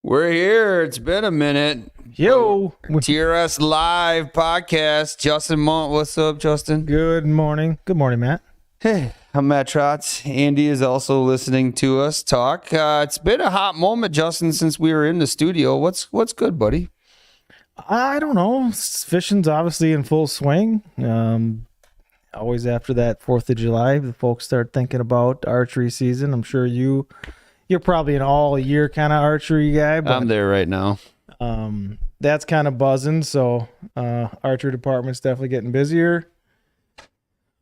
We're here. It's been a minute. Yo. TRS Live Podcast. Justin Mont. What's up, Justin? Good morning. Good morning, Matt. Hey, I'm Matt Trotz. Andy is also listening to us talk. It's been a hot moment, Justin, since we were in the studio. What's good, buddy? I don't know. Fishing's obviously in full swing. Always after that 4th of July, the folks start thinking about archery season. I'm sure you're probably an all-year kind of archery guy. But, I'm there right now. That's kind of buzzing, so archery department's definitely getting busier.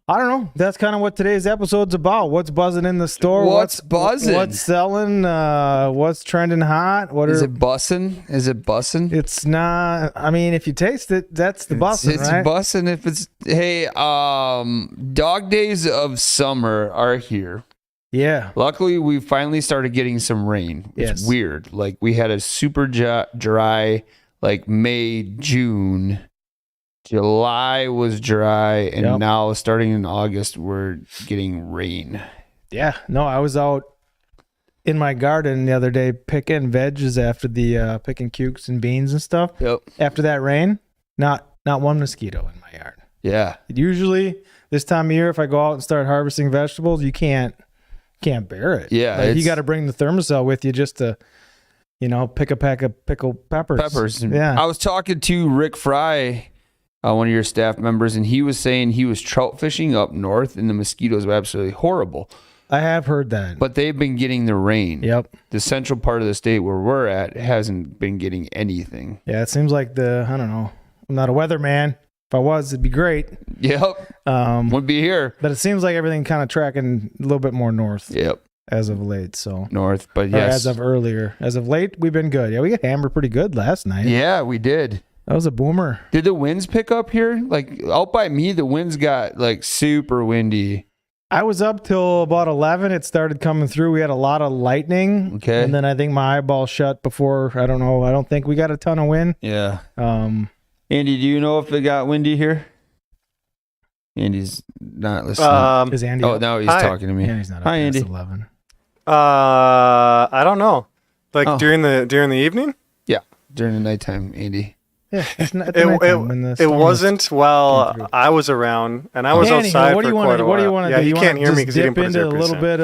I don't know. That's kind of what today's episode's about. What's buzzing in the store? What's buzzing? What's selling? What's trending hot? Is it bussing? It's not. I mean, if you taste it, that's the bussing, right? It's bussing if it's... Hey, dog days of summer are here. Yeah. Luckily, we finally started getting some rain. It's weird. Like, we had a super dry, like, May, June. July was dry, and now starting in August, we're getting rain. Yeah. No, I was out in my garden the other day picking veggies after the picking cukes and beans and stuff. Yep. After that rain, not one mosquito in my yard. Yeah. Usually, this time of year, if I go out and start harvesting vegetables, you can't bear it. Yeah. Like, you got to bring the thermocell with you just to, pick a pack of pickled peppers. Yeah. I was talking to Rick Fry, one of your staff members, and he was saying he was trout fishing up north, and the mosquitoes were absolutely horrible. I have heard that. But they've been getting the rain. Yep. The central part of the state where we're at hasn't been getting anything. Yeah, it seems like I don't know. I'm not a weatherman. If I was, it'd be great. Yep. Would be here. But it seems like everything kind of tracking a little bit more north. Yep. As of late, so. North, but yes. As of earlier. As of late, we've been good. Yeah, we got hammered pretty good last night. Yeah, we did. That was a boomer. Did the winds pick up here? Like, out by me, the winds got, like, super windy. I was up till about 11. It started coming through. We had a lot of lightning. Okay. And then I think my eyeball shut before, I don't know. I don't think we got a ton of wind. Yeah. Andy, do you know if it got windy here? Andy's not listening. Is Andy up? No, he's talking to me. Andy's not up. Hi, Andy. 11. I don't know. Like during the evening? Yeah, during the nighttime, Andy. Yeah, it wasn't while I was around, and I was outside for quite a while. What do you want to do? You can't hear me because you didn't put a zip a little bit,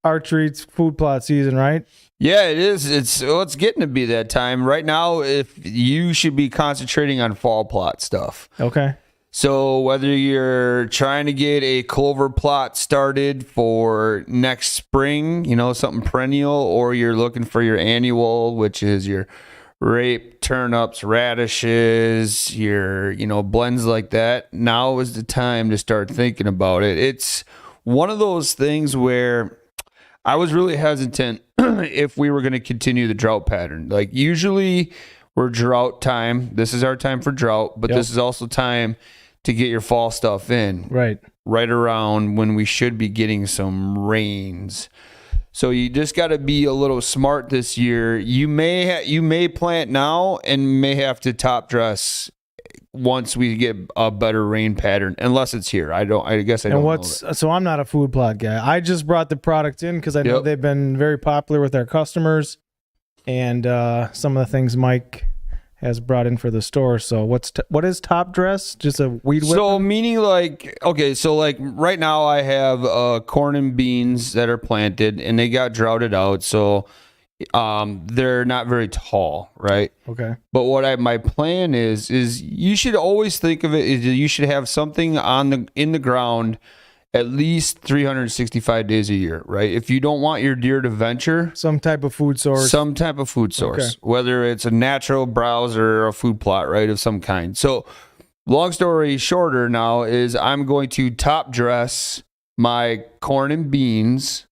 archery food plot season, right? Yeah, it is. It's getting to be that time. Right now, if you should be concentrating on fall plot stuff. Okay. So whether you're trying to get a clover plot started for next spring, something perennial, or you're looking for your annual, which is your rape, turnips, radishes, your, blends like that, now is the time to start thinking about it. It's one of those things where I was really hesitant if we were going to continue the drought pattern. Like, usually we're drought time. This is our time for drought, but this is also time to get your fall stuff in. Right around when we should be getting some rains. So you just got to be a little smart this year. You may plant now and may have to top dress once we get a better rain pattern, unless it's here. I guess I don't know that. So I'm not a food plot guy. I just brought the product in because I know they've been very popular with our customers, and some of the things Mike has brought in for the store. So what is top dress? Just a weed whip? So meaning like right now I have corn and beans that are planted and they got droughted out. So they're not very tall, right? Okay. But what my plan is you should always think of it is you should have something in the ground at least 365 days a year, right? If you don't want your deer to venture, some type of food source, okay. Whether it's a natural browse or a food plot, right, of some kind. So long story shorter now is I'm going to top dress my corn and beans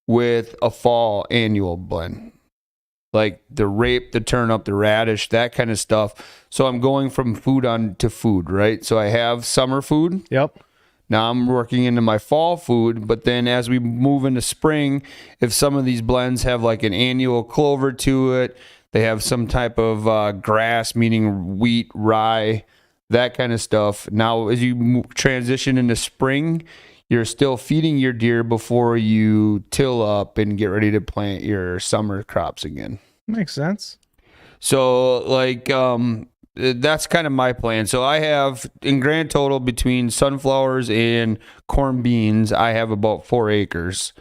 with a fall annual blend, like the rape, the turnip, the radish, that kind of stuff. So I'm going from food on to food, right? So I have summer food. Yep. Now I'm working into my fall food, but then as we move into spring, if some of these blends have like an annual clover to it, they have some type of grass, meaning wheat, rye, that kind of stuff. Now, as you transition into spring, you're still feeding your deer before you till up and get ready to plant your summer crops again. Makes sense. So like that's kind of my plan. So I have in grand total between sunflowers and corn beans, I have about 4 acres,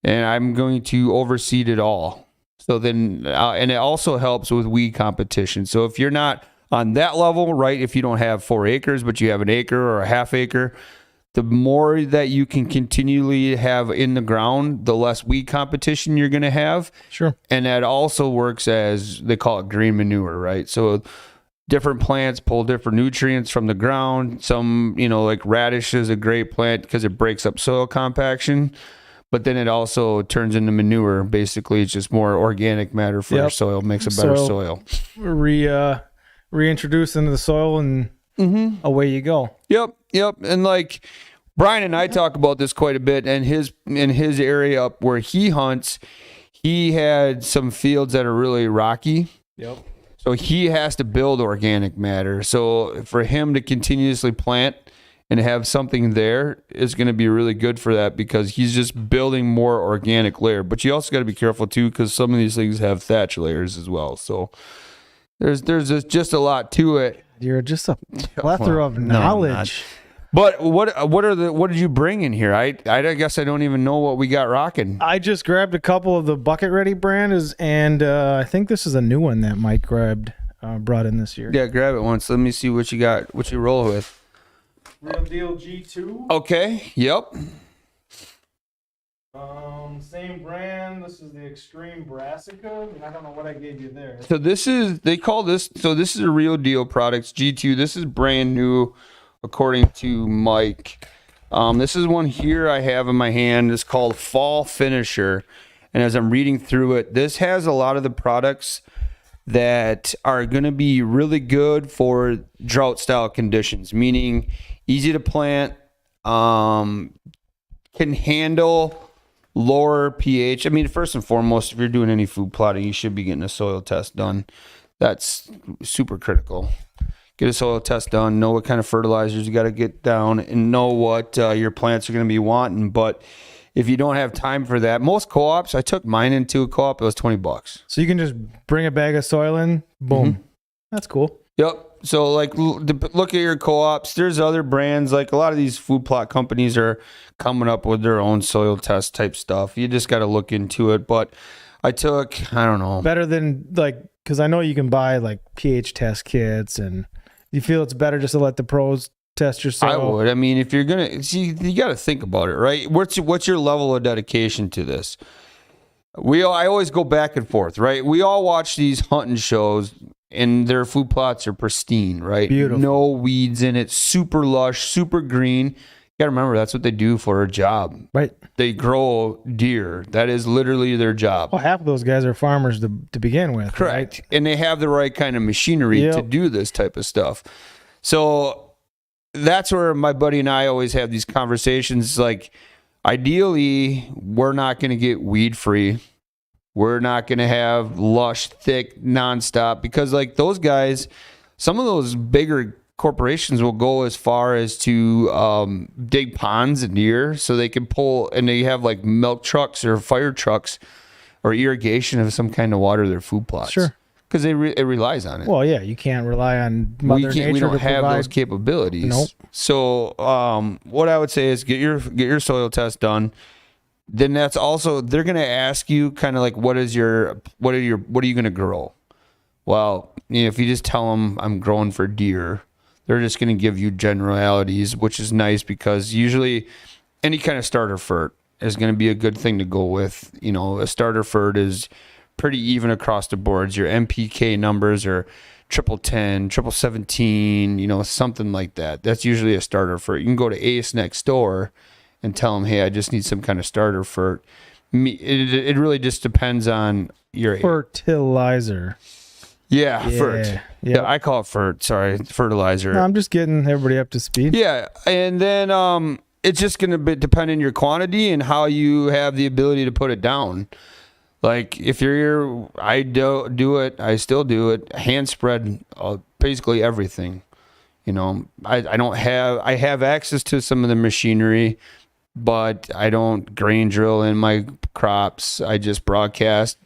and I'm going to overseed it all. So then, and it also helps with weed competition. So if you're not on that level, right, if you don't have 4 acres, but you have an acre or a half acre, the more that you can continually have in the ground, the less weed competition you're going to have. Sure. And that also works as, they call it green manure, right? So different plants pull different nutrients from the ground. Some, like radish is a great plant because it breaks up soil compaction, but then it also turns into manure. Basically, it's just more organic matter for your soil, makes a better soil. Reintroduce into the soil and away you go. Yep. And like Brian and I talk about this quite a bit, and in his area up where he hunts, he had some fields that are really rocky. Yep. So he has to build organic matter. So for him to continuously plant and have something there is going to be really good for that, because he's just building more organic layer. But you also got to be careful too, because some of these things have thatch layers as well. So there's just a lot to it. You're just a plethora of knowledge. But what did you bring in here? I guess I don't even know what we got rocking. I just grabbed a couple of the Bucket Ready brands, and I think this is a new one that Mike brought in this year. Yeah, grab it once. Let me see what you got, what you roll with. Real Deal G2. Okay. Yep. Same brand. This is the Extreme Brassica. I don't know what I gave you there. So this is a Real Deal Products G2. This is brand new, according to Mike. This is one here I have in my hand. It's called Fall Finisher. And as I'm reading through it, this has a lot of the products that are going to be really good for drought style conditions, meaning easy to plant, can handle lower pH. I mean, first and foremost, if you're doing any food plotting, you should be getting a soil test done. That's super critical. Get a soil test done, know what kind of fertilizers you got to get down, and know what your plants are going to be wanting. But if you don't have time for that, most co-ops, I took mine into a co-op, it was $20. So you can just bring a bag of soil in, boom. Mm-hmm. That's cool. Yep. So like look at your co-ops. There's other brands, like a lot of these food plot companies are coming up with their own soil test type stuff. You just got to look into it. But I don't know. Better than because I know you can buy like pH test kits, and you feel it's better just to let the pros test your soil. I would. I mean, if you're going to, see, you got to think about it, right? What's your level of dedication to this? I always go back and forth, right? We all watch these hunting shows, and their food plots are pristine, right? Beautiful. No weeds in it, super lush, super green. You got to remember, that's what they do for a job. Right. They grow deer. That is literally their job. Well, half of those guys are farmers to begin with. Correct. Right? And they have the right kind of machinery to do this type of stuff. So that's where my buddy and I always have these conversations. Like, ideally, we're not going to get weed free. We're not going to have lush, thick, nonstop, because like those guys, some of those bigger corporations will go as far as to dig ponds and deer so they can pull, and they have like milk trucks or fire trucks or irrigation of some kind to water their food plots. Sure. Because it relies on it. Well, yeah, you can't rely on Mother Nature. We don't to have provide those capabilities. Nope. So what I would say is get your soil test done. Then that's also, they're going to ask you kind of like, what are you going to grow? Well, if you just tell them I'm growing for deer, they're just going to give you generalities, which is nice, because usually any kind of starter fert is going to be a good thing to go with. A starter fert is pretty even across the boards. Your MPK numbers are 1010, 17, something like that. That's usually a starter fert. You can go to Ace next door and tell them, hey, I just need some kind of starter fert. It really just depends on your fertilizer. Yeah, fert. Yeah, I call it fert. Sorry, fertilizer. No, I'm just getting everybody up to speed. Yeah, and then it's just going to depend on your quantity and how you have the ability to put it down. Like if I still do it. Hand spread basically everything. I have access to some of the machinery, but I don't grain drill in my crops. I just broadcast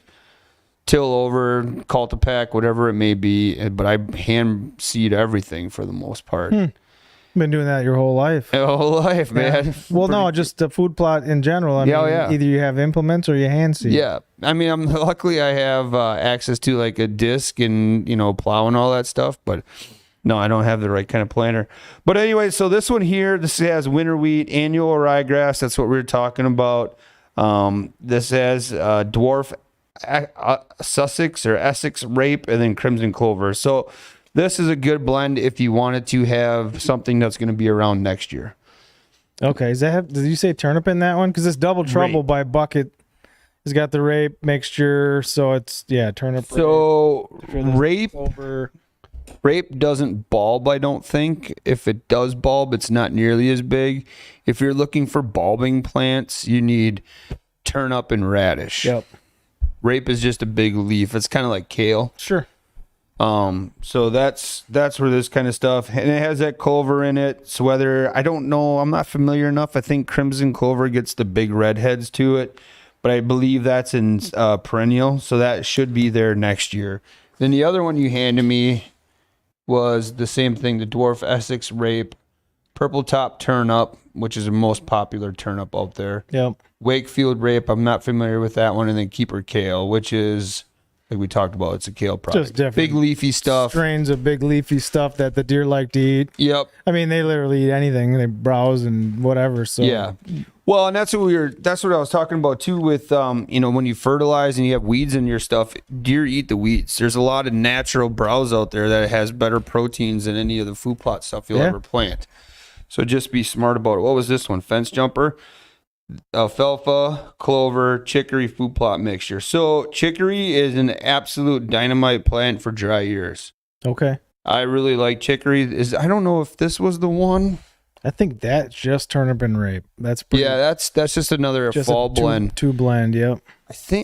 till over, cultipack, whatever it may be. But I hand seed everything for the most part. Been doing that your whole life. My whole life, man. Well, no, just the food plot in general. I mean, either you have implements or you hand seed. Yeah. I mean, luckily I have access to like a disc and, plow and all that stuff, but no, I don't have the right kind of planter. But anyway, so this one here, this has winter wheat, annual ryegrass. That's what we were talking about. This has dwarf Sussex or Essex rape and then crimson clover. So this is a good blend if you wanted to have something that's going to be around next year. Okay. Did you say turnip in that one? Because it's Double Trouble by Bucket. It's got the rape mixture. So it's, turnip. So rape over. Rape doesn't bulb, I don't think. If it does bulb, it's not nearly as big. If you're looking for bulbing plants, you need turnip and radish. Yep. Rape is just a big leaf. It's kind of like kale. Sure. So that's where this kind of stuff, and it has that clover in it. So I don't know, I'm not familiar enough. I think crimson clover gets the big red heads to it, but I believe that's in perennial, so that should be there next year. Then the other one you handed me was the same thing, the dwarf Essex rape, purple top turnip, which is the most popular turnip out there. Yep. Wakefield rape, I'm not familiar with that one, and then keeper kale, which is, like we talked about, it's a kale product. Just different. Big leafy stuff. Strains of big leafy stuff that the deer like to eat. Yep. I mean, they literally eat anything. They browse and whatever. So yeah. Well, and that's what I was talking about too with, when you fertilize and you have weeds in your stuff, deer eat the weeds. There's a lot of natural browse out there that has better proteins than any of the food plot stuff you'll ever plant. So just be smart about it. What was this one? Fence jumper, alfalfa, clover, chicory food plot mixture. So chicory is an absolute dynamite plant for dry years. Okay. I really like chicory. I don't know if this was the one. I think that's just turnip and rape. That's pretty, that's just another fall blend. Two blend, yep.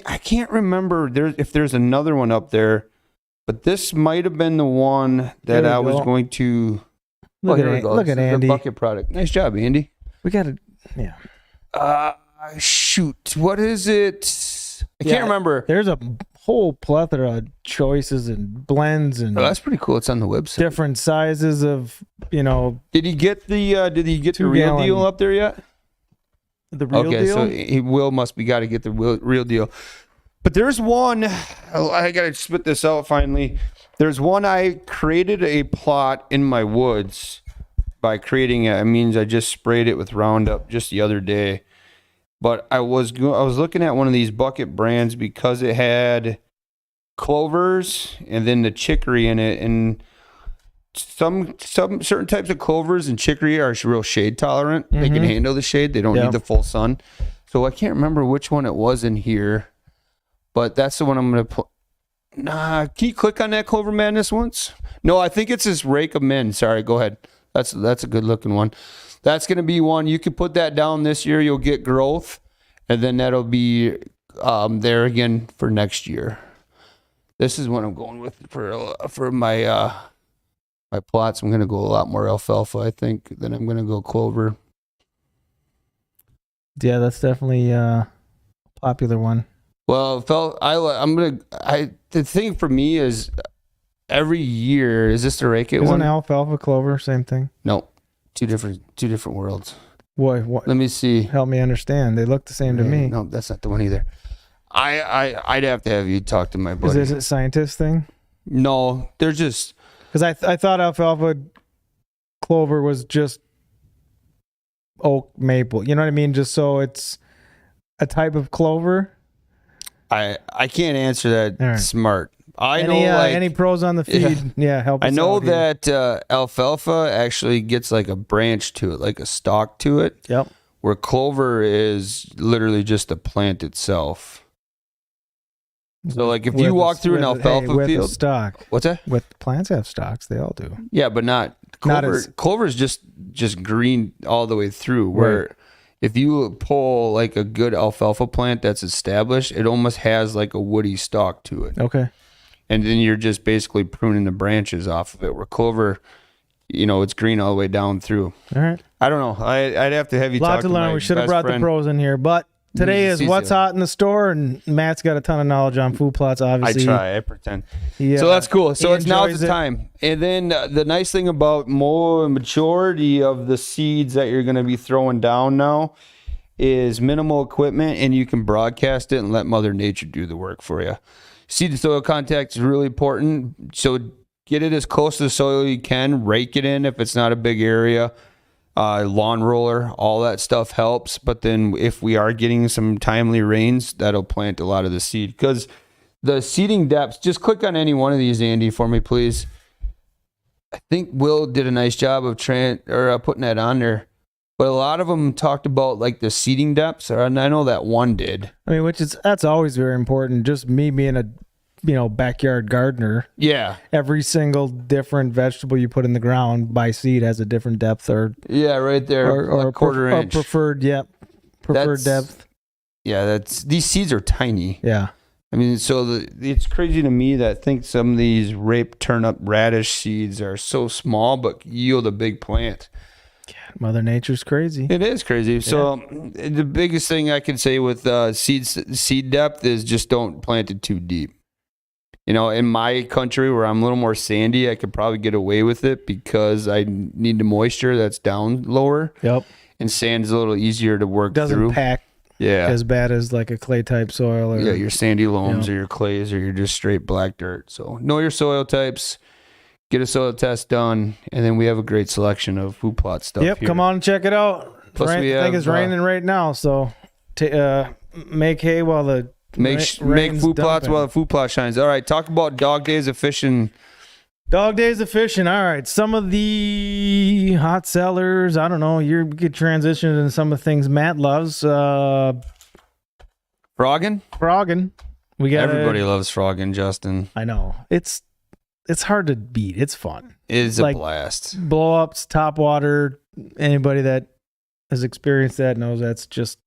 I can't remember if there's another one up there, but this might have been the one that I was going to. Look at Andy. The bucket product. Nice job, Andy. We got to, shoot. What is it? I can't remember. There's a whole plethora of choices and blends and that's pretty cool. It's on the website. different sizes of, Did he get the real deal up there yet? The real deal? So he must be got to get the real deal. But there's one, I got to spit this out finally. There's one, I created a plot in my woods by creating it. It means I just sprayed it with Roundup just the other day. But I was looking at one of these bucket brands because it had clovers and then the chicory in it. And some certain types of clovers and chicory are real shade tolerant. They can handle the shade. They don't need the full sun. So I can't remember which one it was in here. But that's the one I'm going to put. Nah, can you click on that Clover Madness once? No, I think it's this Rake of Men. Sorry, go ahead. That's a good looking one. That's going to be one. You can put that down this year. You'll get growth. And then that'll be there again for next year. This is what I'm going with for my my plots. I'm going to go a lot more alfalfa, I think, than I'm going to go clover. Yeah, that's definitely a popular one. Well, the thing for me is every year, is this the rake it one? Isn't alfalfa clover same thing? No, two different worlds. What? Let me see. Help me understand. They look the same to me. No, that's not the one either. I'd have to have you talk to my buddy. Is this a scientist thing? No, they're just because I thought alfalfa clover was just oak maple. You know what I mean? Just so it's a type of clover. I can't answer that right. Smart. Any pros on the feed? Yeah, help us I know out here. that alfalfa actually gets like a branch to it, like a stalk to it. Yep. Where clover is literally just the plant itself. So like if you walk through an alfalfa with field, a stalk. What's that? With plants have stalks, they all do. Yeah, but not clover. Clover is just green all the way through. Where if you pull like a good alfalfa plant that's established, it almost has like a woody stalk to it. Okay. And then you're just basically pruning the branches off of it. Where clover, it's green all the way down through. All right. I don't know. I'd have to have you talk to my we should have brought the pros in here, but Today is Season. what's hot in the store, and Matt's got a ton of knowledge on food plots, obviously. I pretend. Yeah. So that's cool. So it's now enjoys the it. time. And then the nice thing about more majority of the seeds that you're going to be throwing down now is minimal equipment, and you can broadcast it and let Mother Nature do the work for you. Seed to soil contact is really important. So get it as close to the soil you can. Rake it in if it's not a big area. Lawn roller, all that stuff helps. But then if we are getting some timely rains, that'll plant a lot of the seed. Because the seeding depths, just click on any one of these, Andy, for me, please. I think Will did a nice job of putting that on there. But a lot of them talked about like the seeding depths, and I know that one did. I mean, that's always very important. Just me being a backyard gardener. Yeah. Every single different vegetable you put in the ground by seed has a different depth or right there, or a quarter inch. Preferred depth. Yeah, these seeds are tiny. Yeah. I mean, so it's crazy to me that I think some of these rape turnip radish seeds are so small but yield a big plant. Mother Nature's crazy. It is crazy. So the biggest thing I can say with seed depth is just don't plant it too deep. In my country where I'm a little more sandy, I could probably get away with it because I need the moisture that's down lower. Yep. And sand's a little easier to work Doesn't through. pack as bad as like a clay type soil. Or, your sandy loams or your clays or your just straight black dirt. So know your soil types. Get a soil test done, and then we have a great selection of food plot stuff. Yep, here. come on and check it out. Plus I think it's raining right now, so make hay while the make food plots while the food plot shines. All right, talk about dog days of fishing. Dog days of fishing. All right, some of the hot sellers. I don't know. You could transition into some of the things Matt loves. Frogging. We got Everybody loves frogging, Justin. I know it's hard to beat. It's fun. It's a blast. Blow ups, top water. Anybody that has experienced that knows that's just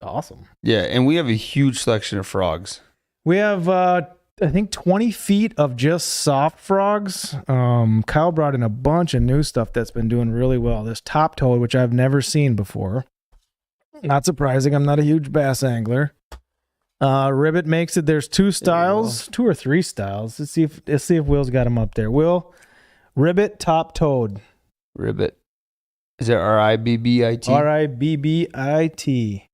awesome. Yeah, and we have a huge selection of frogs. We have, I think, 20 feet of just soft frogs. Kyle brought in a bunch of new stuff that's been doing really well. This top toad, which I've never seen before. Not surprising. I'm not a huge bass angler. Ribbit makes it. There's two or three styles. Let's see if Will's got them up there. Will, Ribbit top toad. Ribbit. Is it R-I-B-B-I-T? R-I-B-B-I-T.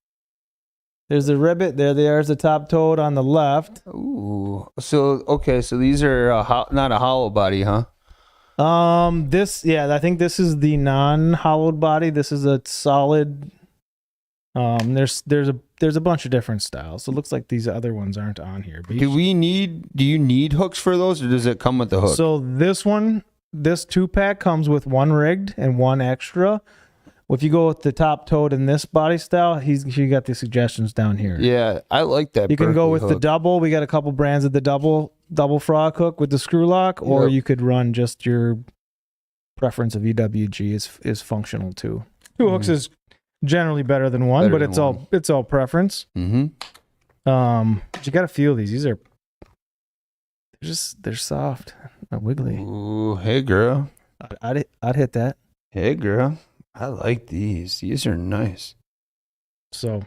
There's the ribbit. There's the top toad on the left. Ooh. So these are not a hollow body, huh? I think this is the non-hollowed body. This is a solid. There's a bunch of different styles. So it looks like these other ones aren't on here. But do you need hooks for those, or does it come with the hook? So this 2-pack comes with one rigged and one extra. If you go with the top toad in this body style, she got the suggestions down here. Yeah, I like that. You can go with the double. We got a couple brands of the double frog hook with the screw lock, or you could run just your preference of EWG is functional too. Two hooks is generally better than one, but it's all preference. Mm-hmm. But you got to feel these. These are they're soft, not wiggly. Ooh, hey girl. I'd hit that. Hey girl, I like these. These are nice. So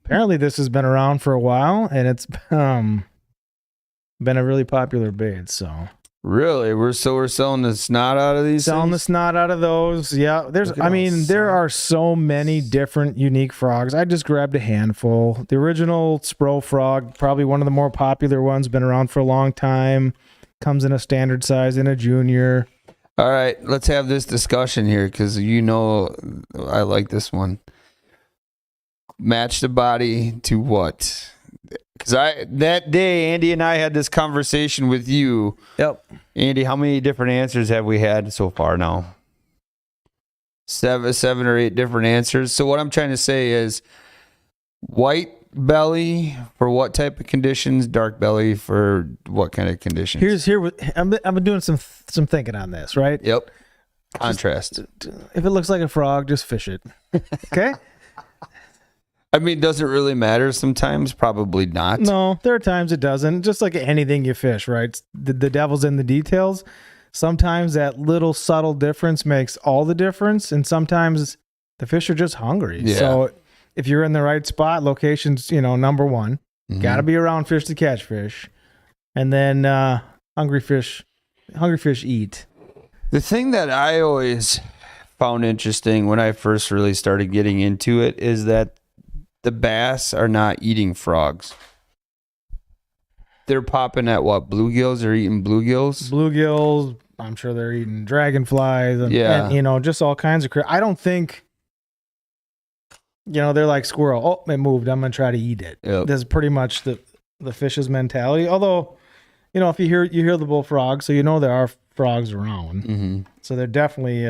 apparently this has been around for a while, and it's been a really popular bait. So really, we're selling the snot out of these. Selling the snot out of those. Yeah, there are so many different unique frogs. I just grabbed a handful. The original Spro frog, probably one of the more popular ones, been around for a long time. Comes in a standard size and a junior. All right, let's have this discussion here because I like this one. Match the body to what? Because that day, Andy and I had this conversation with you. Yep. Andy, how many different answers have we had so far now? Seven or eight different answers. So what I'm trying to say is white belly for what type of conditions, dark belly for what kind of conditions? I've been doing some thinking on this, right? Yep. Contrast. If it looks like a frog, just fish it. Okay? I mean, does it really matter sometimes? Probably not. No, there are times it doesn't. Just like anything you fish, right? The devil's in the details. Sometimes that little subtle difference makes all the difference, and sometimes the fish are just hungry. Yeah. So if you're in the right spot, location's, number one. Mhm. Got to be around fish to catch fish. And then hungry fish eat. The thing that I always found interesting when I first really started getting into it is that the bass are not eating frogs. They're popping at what? Bluegills? They're eating bluegills? Bluegills. I'm sure they're eating dragonflies and, Yeah. and just all kinds of I don't think, they're like squirrel. Oh, it moved. I'm going to try to eat it. Yep. That's pretty much the fish's mentality. Although, if you hear the bullfrog, so there are frogs around. Mm-hmm. So they're definitely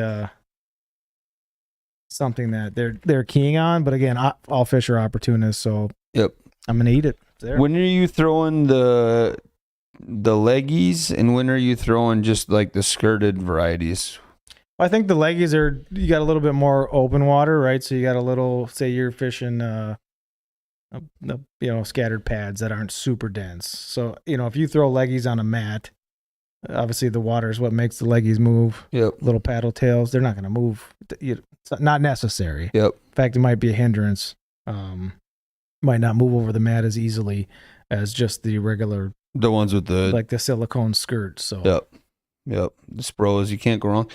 something that they're keying on. But again, all fish are opportunists, so Yep. I'm gonna eat it. There. When are you throwing the leggies, and when are you throwing just like the skirted varieties? I think the leggies you got a little bit more open water, right? So you got a little, say you're fishing, scattered pads that aren't super dense. So if you throw leggies on a mat, obviously the water is what makes the leggies move. Yep. Little paddle tails, they're not going to move. It's not necessary. Yep. In fact, it might be a hindrance. Might not move over the mat as easily as just the regular, The ones with the like the silicone skirt. So Yep. The Spros, you can't go wrong.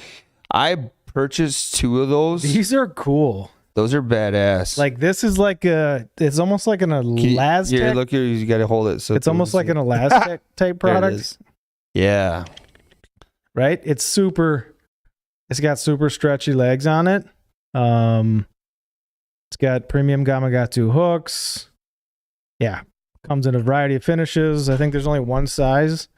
I purchased 2 of those. these are cool. Those are badass. Like this is like it's almost like an elastic. Here, look here. You got to hold it. So It's almost like an elastic type There it product, is. Yeah. right? It's got super stretchy legs on it. It's got premium Gamakatsu hooks. Yeah. Comes in a variety of finishes. I think there's only one size.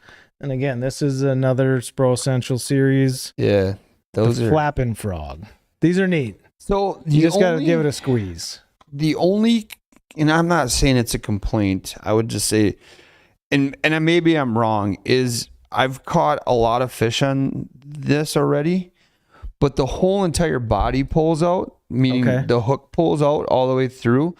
And again, this is another Spro Essential series. Yeah. Those The are Flappin' Frog. These are neat. so. You just got to give it a squeeze. The only, and I'm not saying it's a complaint. I would just say, and maybe I'm wrong. Is I've caught a lot of fish on this already, but the whole entire body pulls out, meaning Okay. the hook pulls out all the way through.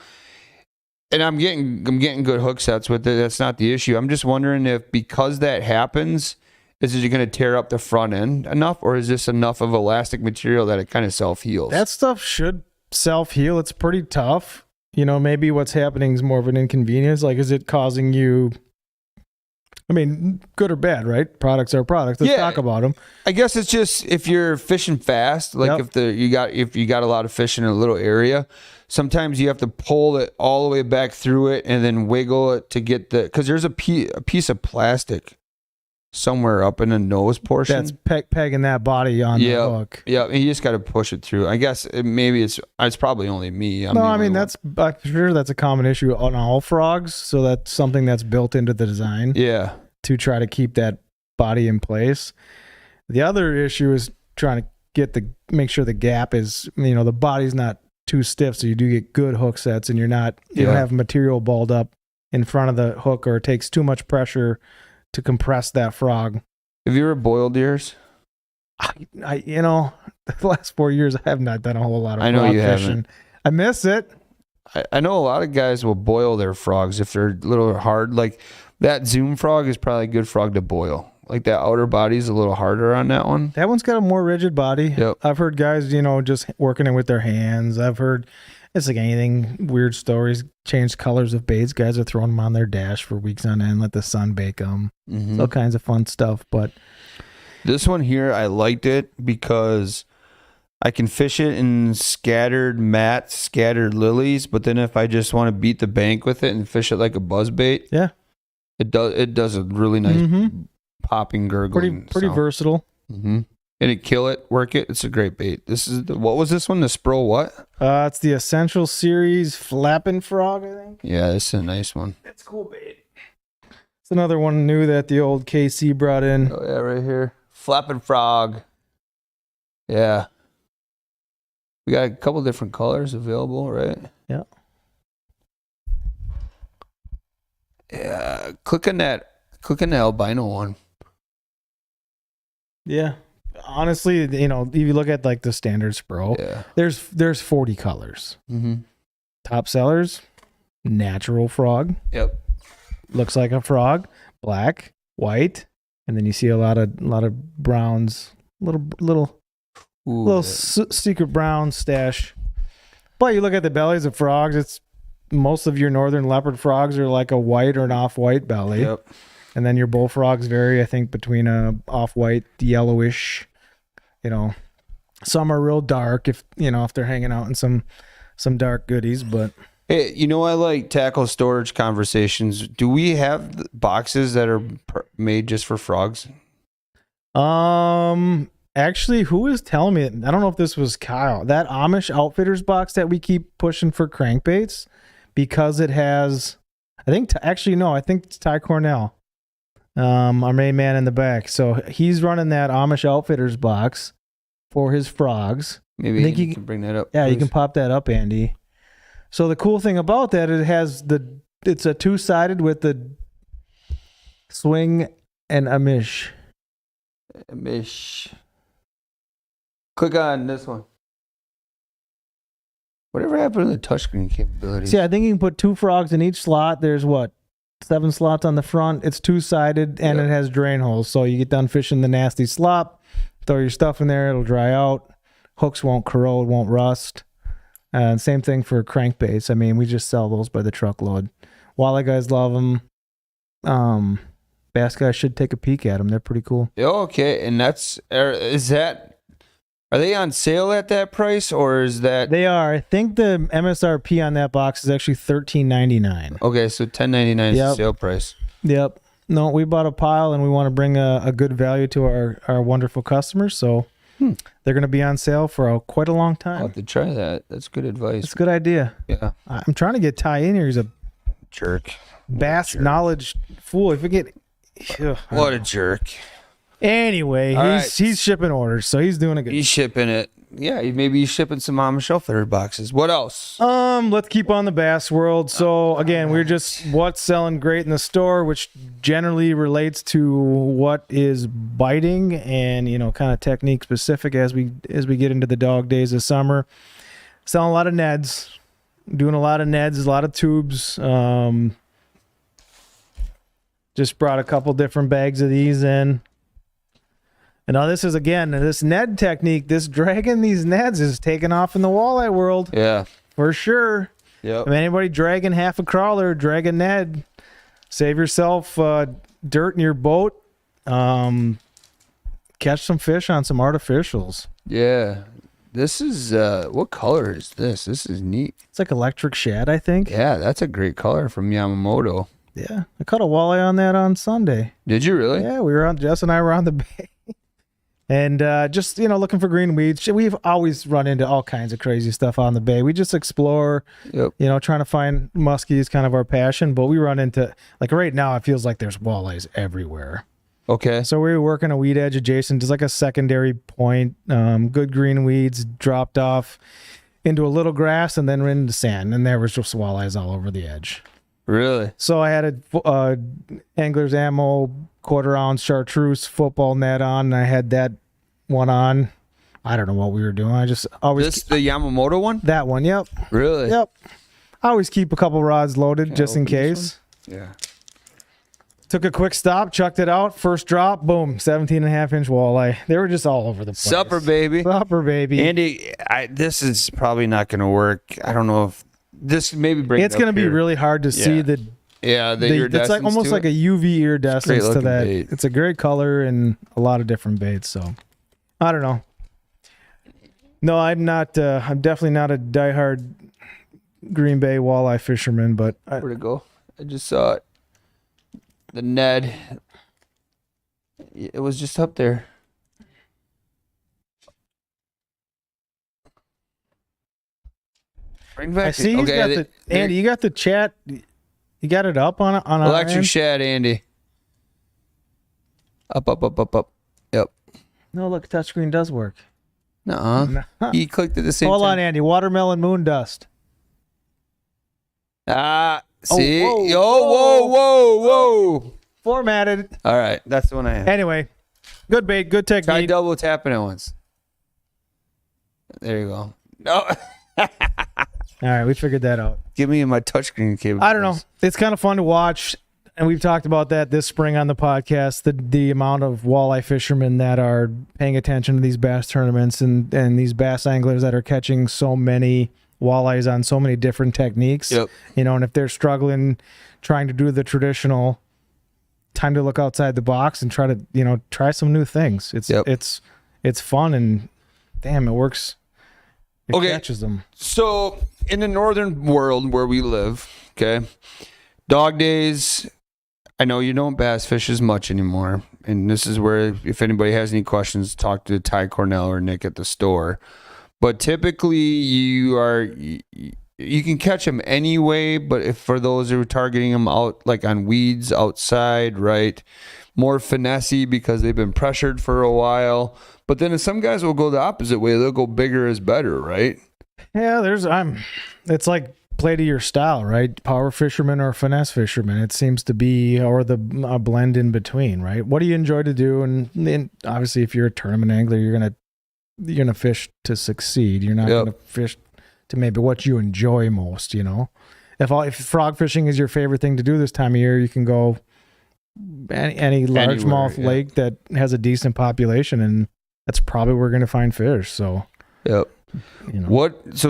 And I'm getting good hook sets with it. That's not the issue. I'm just wondering if because that happens, is it going to tear up the front end enough, or is this enough of elastic material that it kind of self heals? That stuff should self-heal. It's pretty tough. Maybe what's happening is more of an inconvenience. Like, is it causing you, good or bad, right? Products are products. Let's talk about them. I guess it's just if you're fishing fast, like Yep. if you got a lot of fish in a little area, sometimes you have to pull it all the way back through it and then wiggle it to get because there's a piece of plastic somewhere up in the nose portion. That's pegging that body on the hook. Yeah, you just got to push it through. I guess maybe it's probably only me. I'm sure that's a common issue on all frogs. So that's something that's built into the design yeah. to try to keep that body in place. The other issue is trying to make sure the gap is, the body's not too stiff, so you do get good hook sets, and you don't have material balled up in front of the hook, or it takes too much pressure to compress that frog. Have you ever boiled yours? The last 4 years I have not done a whole lot of I know frog you fishing. haven't. I miss it. I know a lot of guys will boil their frogs if they're a little hard. Like that Zoom frog is probably a good frog to boil. Like that outer body's a little harder on that one. That one's got a more rigid body. Yep. I've heard guys, just working it with their hands. I've heard it's like anything, weird stories, change colors of baits. Guys are throwing them on their dash for weeks on end, let the sun bake them. Mm-hmm. All kinds of fun stuff. But This one here, I liked it because I can fish it in scattered mats, scattered lilies, but then if I just want to beat the bank with it and fish it like a buzzbait, yeah, it does a really nice popping, gurgling pretty sound. versatile. Mm-hmm. And it kill it, work it. It's a great bait. This is what was this one? The Spro what? It's the Essential Series Flappin' Frog, I think. Yeah, this is a nice one. It's a cool bait. It's another one new that the old KC brought in. Oh yeah, right here. Flapping frog. Yeah. We got a couple different colors available, right? Yeah. Yeah. Click on the albino one. Yeah. Honestly, if you look at like the standard Spro, Yeah. there's 40 colors. Mm-hmm. Top sellers, natural frog. Yep. Looks like a frog, black, white, and then you see a lot of browns, little Ooh, secret brown stash. Well, you look at the bellies of frogs, it's most of your northern leopard frogs are like a white or an off-white belly. Yep. And then your bullfrogs vary, I think, between a off-white, yellowish, some are real dark if they're hanging out in some dark goodies, but Hey, I like tackle storage conversations. Do we have boxes that are made just for frogs? Actually, who was telling me? I don't know if this was Kyle. That Amish Outfitters box that we keep pushing for crankbaits, because it has, I think it's Ty Cornell, our main man in the back. So he's running that Amish Outfitters box for his frogs. Maybe I think you can bring that up. Yeah, please. you can pop that up, Andy. So the cool thing about that, it's a two-sided with the swing and a mish. Click on this one. Whatever happened to the touchscreen capabilities? See, I think you can put 2 frogs in each slot. There's 7 slots on the front. It's two-sided, and It has drain holes. So you get done fishing the nasty slop, throw your stuff in there, it'll dry out. Hooks won't corrode, won't rust. And same thing for crankbaits. I mean, we just sell those by the truckload. Walleye guys love them. Bass guys should take a peek at them. They're pretty cool. Okay, and are they on sale at that price, or is that? They are. I think the MSRP on that box is actually $13.99. Okay, so $10.99 is the sale price. Yep. No, we bought a pile, and we want to bring a good value to our wonderful customers. So they're going to be on sale for quite a long time. I'll have to try that. That's good advice. That's a good idea. Yeah. I'm trying to get Ty in here. He's a jerk. Bass knowledge fool. If we get what a jerk. Anyway, he's shipping orders, so he's doing a good. He's shipping it. Yeah, maybe he's shipping some Amish Outfitter boxes. What else? Let's keep on the bass world. So again, we're just what's selling great in the store, which generally relates to what is biting and kind of technique specific as we get into the dog days of summer. Selling a lot of Neds, doing a lot of Neds, a lot of tubes. Just brought a couple different bags of these in. And now this is, again, this Ned technique, this dragging these Neds is taking off in the walleye world. Yeah. For sure. Yep. If anybody dragging half a crawler, drag a Ned, save yourself dirt in your boat. Catch some fish on some artificials. Yeah. This is, what color is this? This is neat. It's like electric shad, I think. Yeah, that's a great color from Yamamoto. Yeah. I caught a walleye on that on Sunday. Did you really? Yeah, Jess and I were on the bay. And just, looking for green weeds. We've always run into all kinds of crazy stuff on the bay. We just explore, trying to find muskie is kind of our passion. But we run into, like right now, it feels like there's walleyes everywhere. Okay. So we were working a weed edge adjacent, just like a secondary point. Good green weeds dropped off into a little grass and then into sand. And there was just walleyes all over the edge. Really? So I had a Angler's Ammo quarter-ounce chartreuse football net on, and I had that one on. I don't know what we were doing. I just always... the Yamamoto one? That one, yep. Really? Yep. I always keep a couple rods loaded just in case. Yeah. Took a quick stop, chucked it out, first drop, boom, 17.5-inch walleye. They were just all over the place. Supper, baby. Supper, baby. Andy, this is probably not going to work. I don't know if... This maybe bring it's going to be really hard to see the iridescence. It's like almost like a UV iridescence to that. Bait. It's a great color and a lot of different baits. So I don't know. No, I'm not. I'm definitely not a diehard Green Bay walleye fisherman. But where'd it go? I just saw it. The Ned. It was just up there. Bring back. I see. He's got the Andy. You got the chat. You got it up on electric shad, Andy. Up. Yep. No, look, touchscreen does work. Nuh-uh. He clicked at the same time. Hold on, Andy. Watermelon moon dust. See? Oh, whoa. Formatted. All right, that's the one I have. Anyway, good bait, good technique. Try double tapping it once. There you go. No. All right, we figured that out. Give me my touchscreen cable. I don't know. It's kind of fun to watch, and we've talked about that this spring on the podcast. The amount of walleye fishermen that are paying attention to these bass tournaments and these bass anglers that are catching so many walleyes on so many different techniques. Yep. And if they're struggling trying to do the traditional, time to look outside the box and try to, try some new things. It's fun, and damn, it works. It catches them. So in the northern world where we live, okay, dog days, I know you don't bass fish as much anymore. And this is where, if anybody has any questions, talk to Ty Cornell or Nick at the store. But typically you can catch them anyway, but if for those who are targeting them out like on weeds outside, right, more finessey because they've been pressured for a while. But then some guys will go the opposite way. They'll go bigger is better, right? Yeah, it's like play to your style, right? Power fisherman or finesse fisherman. It seems to be, or a blend in between, right? What do you enjoy to do? And obviously if you're a tournament angler, you're gonna fish to succeed. You're not gonna fish to maybe what you enjoy most, If frog fishing is your favorite thing to do this time of year, you can go any largemouth lake that has a decent population, and that's probably where we're going to find fish. So, So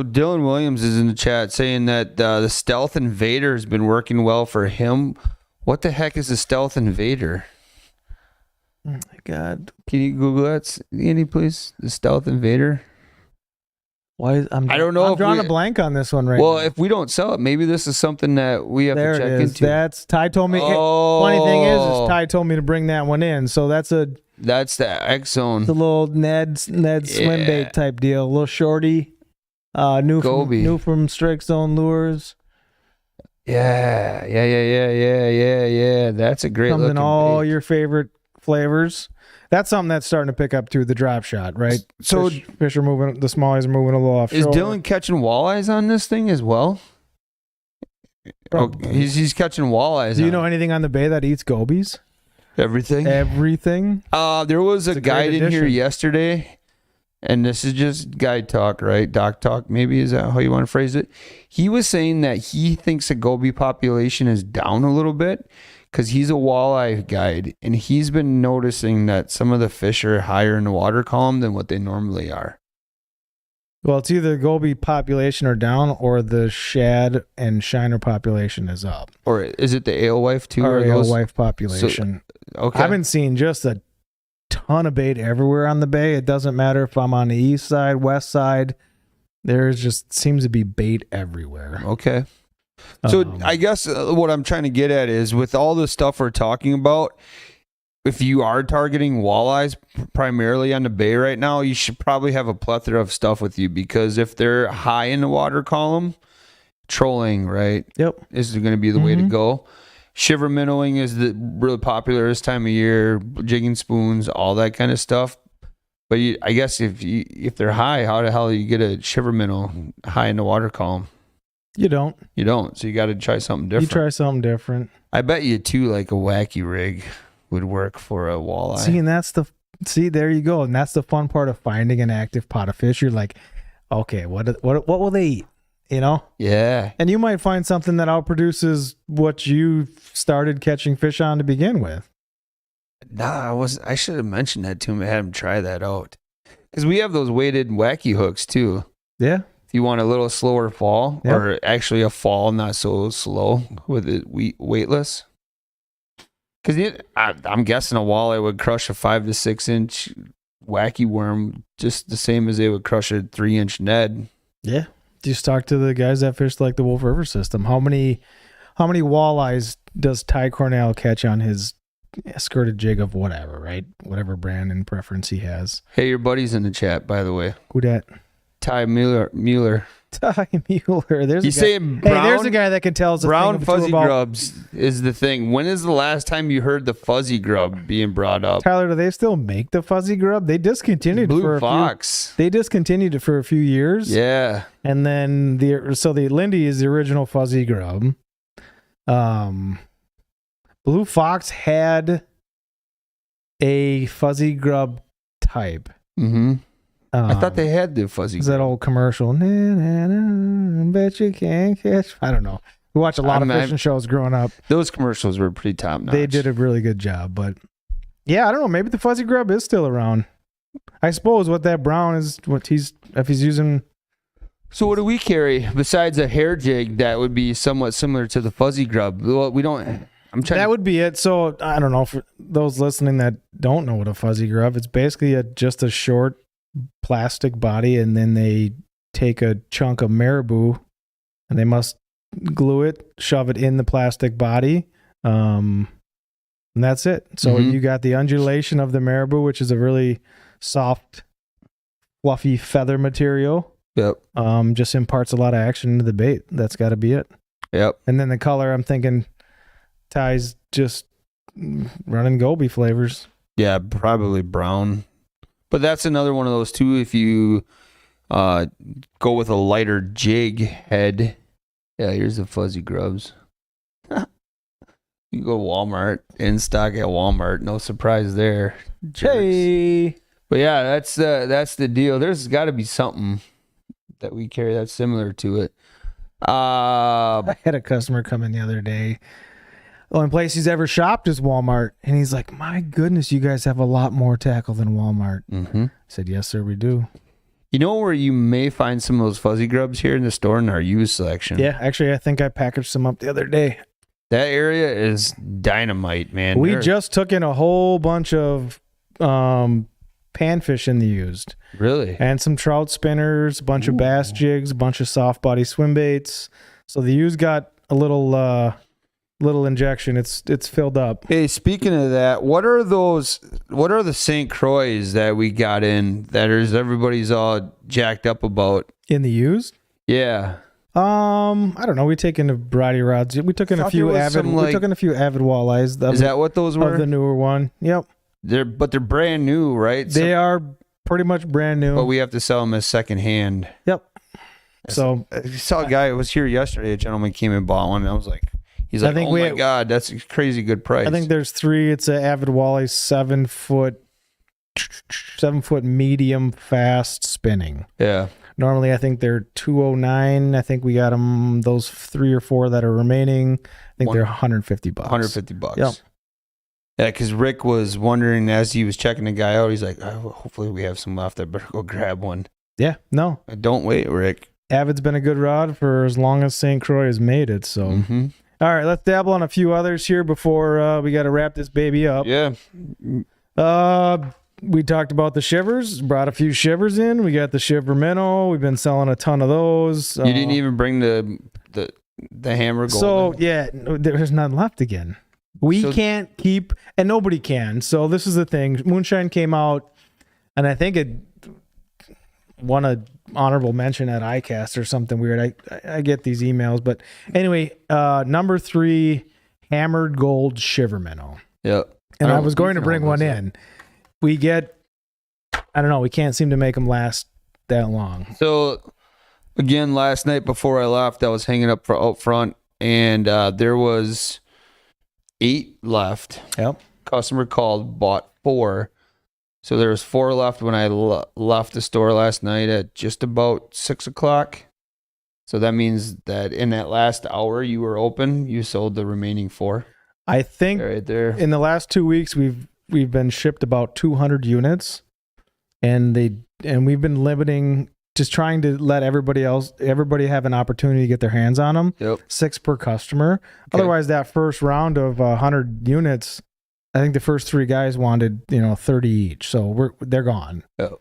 Dylan Williams is in the chat saying that the Stealth Invader has been working well for him. What the heck is a Stealth Invader? Oh my God. Can you Google that, Andy, please? The Stealth Invader? I don't know. I'm drawing a blank on this one right now. Well, if we don't sell it, maybe this is something that we have to check into. That's Ty told me. Funny thing is Ty told me to bring that one in. So that's the X Zone. The little Ned swim bait type deal. A little shorty. New from Strike Zone Lures. Yeah. That's a great something looking all bait. Your favorite flavors. That's something that's starting to pick up through the drop shot, right? So fish are moving. The smallies are moving a little offshore. Is Dylan catching walleyes on this thing as well? Probably. He's catching walleyes. Do you know anything on the bay that eats gobies? Everything. There was a guide in here yesterday, and this is just guide talk, right? Doc talk, maybe, is that how you want to phrase it? He was saying that he thinks the goby population is down a little bit because he's a walleye guide, and he's been noticing that some of the fish are higher in the water column than what they normally are. Well, it's either the goby population are down, or the shad and shiner population is up. Or is it the alewife too? Or alewife population. Okay. I've been seeing just a ton of bait everywhere on the bay. It doesn't matter if I'm on the east side, west side. There's just seems to be bait everywhere. Okay. So I guess what I'm trying to get at is, with all the stuff we're talking about, if you are targeting walleyes primarily on the bay right now, you should probably have a plethora of stuff with you, because if they're high in the water column, trolling, right? Yep. Is going to be the way to go. Shiver minnowing is really popular this time of year, jigging spoons, all that kind of stuff. But I guess if they're high, how the hell do you get a shiver minnow high in the water column? You don't. So you got to try something different. You try something different. I bet you too, like a wacky rig would work for a walleye. See, there you go. And that's the fun part of finding an active pot of fish. You're like, okay, what will they eat? Yeah. And you might find something that outproduces what you started catching fish on to begin with. Nah, I should have mentioned that to him and had him try that out. Because we have those weighted wacky hooks too. Yeah. If you want a little slower fall, or actually a fall not so slow with it weightless. Because I'm guessing a walleye would crush a 5 to 6 inch wacky worm just the same as they would crush a 3-inch Ned. Yeah. Just talk to the guys that fish like the Wolf River system. How many walleyes does Ty Cornell catch on his skirted jig of whatever, right? Whatever brand and preference he has. Hey, your buddy's in the chat, by the way. Who dat? Ty Mueller. Ty Mueller. There's there's a guy that can tell us brown fuzzy grubs is the thing. When is the last time you heard the fuzzy grub being brought up? Tyler, do they still make the fuzzy grub? They discontinued Blue Fox. They discontinued it for a few years. Yeah. And then the Lindy is the original fuzzy grub. Blue Fox had a fuzzy grub type. Mm-hmm. I thought they had the fuzzy. Is that old commercial? Bet you can't catch. I don't know. We watched a lot of fishing shows growing up. Those commercials were pretty top notch. They did a really good job, but yeah, I don't know. Maybe the fuzzy grub is still around. I suppose what that brown is, if he's using So what do we carry besides a hair jig that would be somewhat similar to the fuzzy grub? Well, we don't. I'm trying. That would be it. So I don't know, for those listening that don't know what a fuzzy grub, it's basically just a short plastic body, and then they take a chunk of marabou and they must glue it, shove it in the plastic body. And that's it. So you got the undulation of the marabou, which is a really soft, fluffy feather material. Yep. Just imparts a lot of action into the bait. That's got to be it. Yep. And then the color, I'm thinking Ty's just running goby flavors. Yeah, probably brown. But that's another one of those too. If you go with a lighter jig head, yeah, here's the fuzzy grubs. You go Walmart, in stock at Walmart. No surprise there. Jerks. Hey. But yeah, that's the deal. There's got to be something that we carry that's similar to it. I had a customer come in the other day. The only place he's ever shopped is Walmart. And he's like, my goodness, you guys have a lot more tackle than Walmart. I said, yes, sir, we do. You know where you may find some of those fuzzy grubs here in the store in our used selection? Yeah, actually, I think I packaged some up the other day. That area is dynamite, man. We just took in a whole bunch of panfish in the used. Really? And some trout spinners, a bunch of bass jigs, a bunch of soft body swim baits. So the used got a little injection. It's filled up. Hey, speaking of that, what are the St. Croix that we got in that everybody's all jacked up about? In the used? Yeah. I don't know. We took in a variety of rods. We took in a few avid. We took in a few avid walleyes. Is that what those were? Of the newer one. Yep. They're brand new, right? They are pretty much brand new. But we have to sell them as second hand. Yep. So I saw a guy who was here yesterday. A gentleman came and bought one, and I was like, he's like, oh my God, that's a crazy good price. I think there's 3. It's an avid walleye, 7 foot medium fast spinning. Yeah. Normally, I think they're $209. I think we got them, those 3 or 4 that are remaining. I think they're $150. $150. Yep. Yeah, because Rick was wondering as he was checking the guy out, he's like, oh, hopefully we have some left. I better go grab one. Yeah, no. Don't wait, Rick. Avid's been a good rod for as long as St. Croix has made it. So, All right, let's dabble on a few others here before we got to wrap this baby up. Yeah. We talked about the shivers, brought a few shivers in. We got the shiver minnow. We've been selling a ton of those. You didn't even bring the hammer golden. So, yeah, there's none left again. We can't keep, and nobody can. So this is the thing. Moonshine came out, and I think it won an honorable mention at ICAST or something weird. I get these emails. But anyway, number 3, hammered gold shiver minnow. Yep. And I was going to bring one in. We get, I don't know, we can't seem to make them last that long. So, again, last night before I left, I was hanging up out front, and there was 8 left. Yep. Customer called, bought 4. So there was 4 left when I left the store last night at just about 6 o'clock. So that means that in that last hour you were open, you sold the remaining 4. I think right there. In the last 2 weeks we've been shipped about 200 units, and we've been limiting, just trying to let everybody have an opportunity to get their hands on them. Yep. 6 per customer. Okay. Otherwise, that first round of 100 units, I think the first 3 guys wanted 30 each, so they're gone. Yep.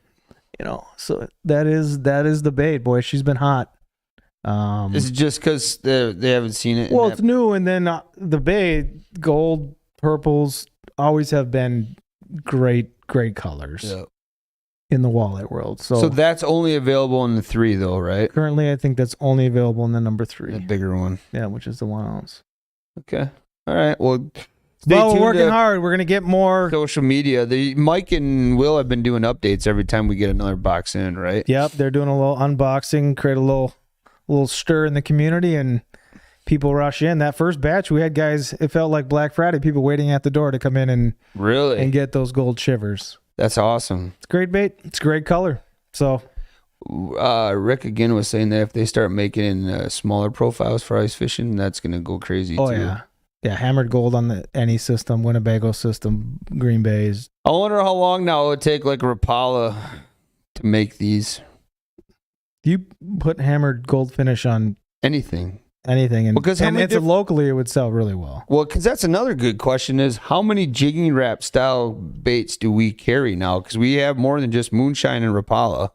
So that is the bait, boy. She's been hot. Is it just because they haven't seen it? Well, it's new, and then the bait, gold, purples, always have been great colors in the walleye world. So that's only available in the 3 though, right? Currently, I think that's only available in the number 3. The bigger one. Yeah, which is the 1 ounce. Okay. All right. Well, we're working hard. We're going to get more social media. Mike and Will have been doing updates every time we get another box in, right? Yep. They're doing a little unboxing, create a little stir in the community, and people rush in. That first batch, we had guys, it felt like Black Friday, people waiting at the door to come in and get those gold shivers. That's awesome. It's great bait. It's great color. So Rick again was saying that if they start making smaller profiles for ice fishing, that's going to go crazy too. Yeah, hammered gold on the any system, Winnebago system, Green Bay's. I wonder how long now it would take like Rapala to make these. Do you put hammered gold finish on Anything. anything? And, Because how and many it's locally, it would sell really well. Well, because that's another good question is how many jigging wrap style baits do we carry now? Because we have more than just moonshine and Rapala.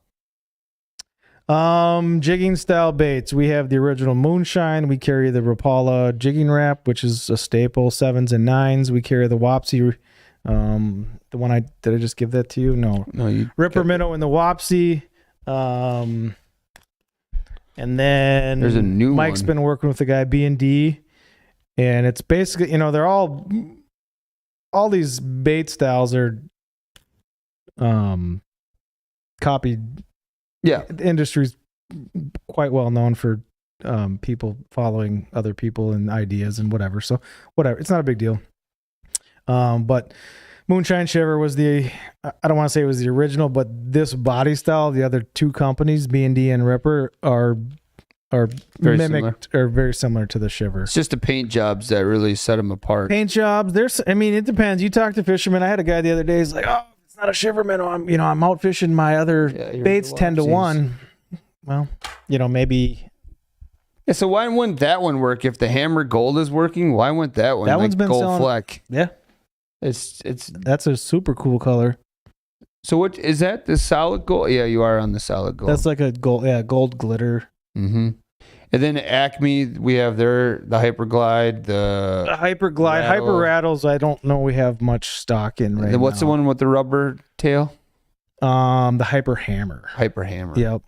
Jigging style baits. We have the original moonshine. We carry the Rapala jigging wrap, which is a staple, 7s and 9s. We carry the Wapsie. The one did I just give that to you? No, you Ripper Minnow and the Wapsie. And then There's a new Mike's one. been working with the guy B&D, and it's basically, they're all these bait styles are copied. Yeah. The industry's quite well known for people following other people and ideas and whatever. So whatever, it's not a big deal. But Moonshine Shiver was I don't want to say it was the original, but this body style, the other two companies, B&D and Ripper, are Very mimicked or very similar to the Shiver. It's just the paint jobs that really set them apart. Paint jobs, it depends. You talk to fishermen. I had a guy the other day, he's like, oh, it's not a Shiver minnow. I'm out fishing my other baits 10 to 1. Well, maybe. Yeah, so why wouldn't that one work if the hammer gold is working? Why wouldn't that one? That one's been gold selling. fleck. Yeah. It's That's a super cool color. So what is that? The solid gold? Yeah, you are on the solid gold. That's like a gold glitter. Mm-hmm. And then Acme, we have the Hyperglide, The Hyperglide, Hyper Rattles. I don't know we have much stock in right now. What's the one with the rubber tail? The Hyper Hammer. Hyper Hammer. Yep.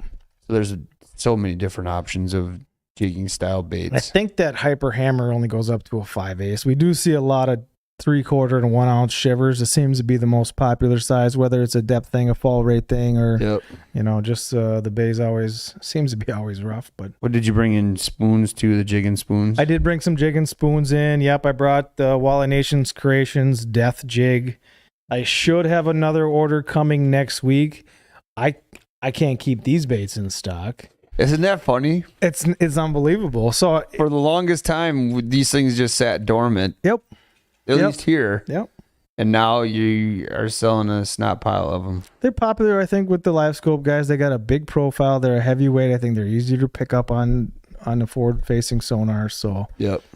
So there's so many different options of jigging style baits. I think that Hyper Hammer only goes up to a 5/8. We do see a lot of 3/4 and 1 ounce shivers. It seems to be the most popular size, whether it's a depth thing, a fall rate thing, or just the bays always seems to be always rough. But what did you bring in spoons to the jigging spoons? I did bring some jigging spoons in. Yep, I brought the Walleye Nations Creations Death Jig. I should have another order coming next week. I can't keep these baits in stock. Isn't that funny? It's unbelievable. So for the longest time, these things just sat dormant. Yep. At least here. Yep. And now you are selling a snot pile of them. They're popular, I think, with the live scope guys. They got a big profile. They're a heavyweight. I think they're easier to pick up on the forward-facing sonar. So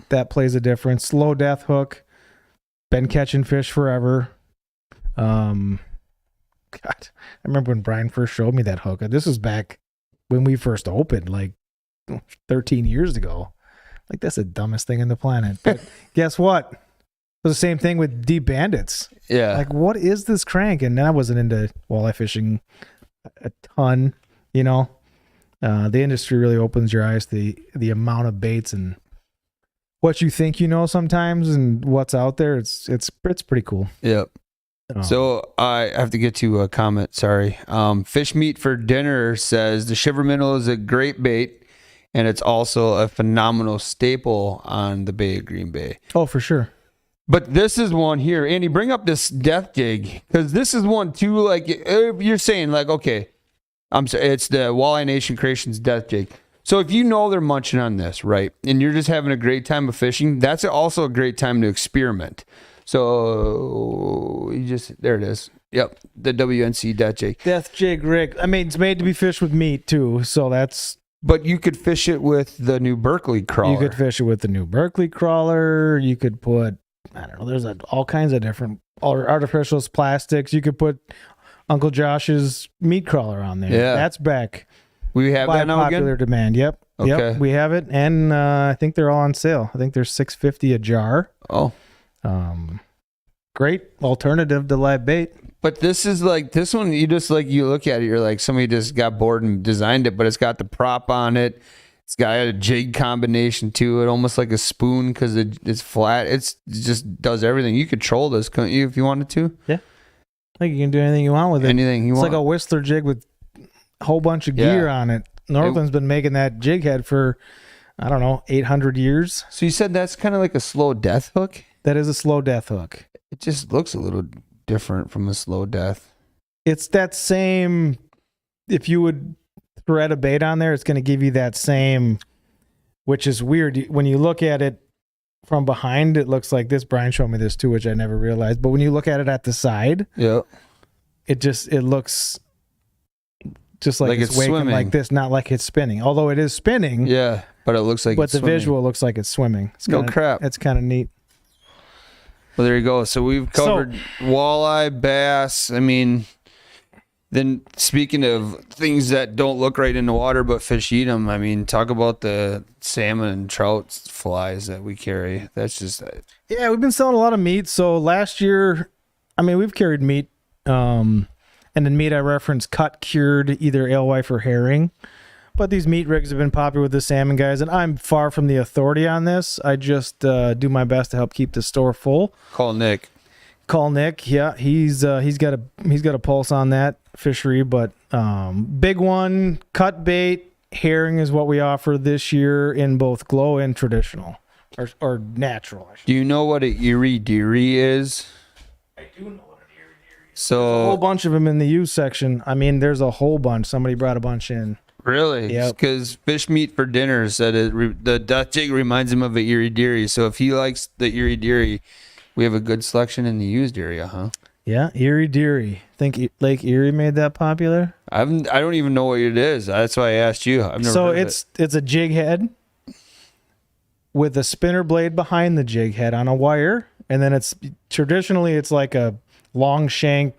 that plays a difference. Slow death hook. Been catching fish forever. God, I remember when Brian first showed me that hook. This was back when we first opened, like 13 years ago. Like, that's the dumbest thing in the planet. But guess what? It was the same thing with Deep Bandits. Yeah. Like, what is this crank? And I wasn't into walleye fishing a ton, The industry really opens your eyes to the amount of baits and what you think sometimes and what's out there. It's pretty cool. Yep. So I have to get to a comment. Sorry. Fish Meat for Dinner says the shiver minnow is a great bait, and it's also a phenomenal staple on the Bay of Green Bay. Oh, for sure. But this is one here. Andy, bring up this death jig, because this is one too. Like you're saying, like, okay, I'm sorry, it's the Walleye Nation Creations death jig. So if they're munching on this, right, and you're just having a great time of fishing, that's also a great time to experiment. So there it is. Yep, the WNC death jig. Death jig rig. I mean, it's made to be fished with meat too, so that's. But you could fish it with the new Berkeley crawler. You could fish it with the new Berkeley crawler. You could put, I don't know, there's all kinds of different artificial plastics. You could put Uncle Josh's meat crawler on there. Yeah, that's back. We have that now popular again? Demand. Yep. Okay. Yep, we have it, and I think they're all on sale. I think they're $6.50 a jar. Oh. Great alternative to live bait. But this is like, this one, you look at it, you're like, somebody just got bored and designed it, but it's got the prop on it. It's got a jig combination to it, almost like a spoon because it's flat. It just does everything. You could troll this, couldn't you, if you wanted to? Yeah. I think you can do anything you want with it. Anything you want. It's like a Whistler jig with a whole bunch of gear on it. Northland's been making that jig head for, I don't know, 800 years. So you said that's kind of like a slow death hook? That is a slow death hook. It just looks a little different from a slow death. It's that same, if you would thread a bait on there, it's going to give you that same, which is weird. When you look at it from behind, it looks like this. Brian showed me this too, which I never realized. But when you look at it at the side, yeah, it looks just like it's waking swimming. like this, not like it's spinning. Although it is spinning, Yeah, but it looks like but it's the swimming. visual looks like it's swimming. It's No kinda, crap. It's kind of neat. Well, there you go. So we've covered walleye, bass. I mean, then speaking of things that don't look right in the water but fish eat them, I mean, talk about the salmon and trout flies that we carry. That's just Yeah, we've been selling a lot of meat. So last year, I mean, we've carried meat, and in meat I reference cut, cured, either alewife or herring. But these meat rigs have been popular with the salmon guys, and I'm far from the authority on this. I just do my best to help keep the store full. call Nick. Call Nick. Yeah, he's got a pulse on that fishery. But big one, cut bait, herring is what we offer this year in both glow and traditional, or natural. I should. Do you know what an Erie Deary is? I do know what an Erie Deary is. So A whole bunch of them in the used section. I mean, there's a whole bunch. Somebody brought a bunch in. really, Yep. because fish meat for dinner said the Dutch jig reminds him of an Erie Deary. So if he likes the Erie Deary, we have a good selection in the used area, huh? Yeah, Erie Deary. Think Lake Erie made that popular? I don't even know what it is. That's why I asked you. I've never So heard of it's a jig head with a spinner blade behind the jig head on a wire, and then it's traditionally it's like a long shank.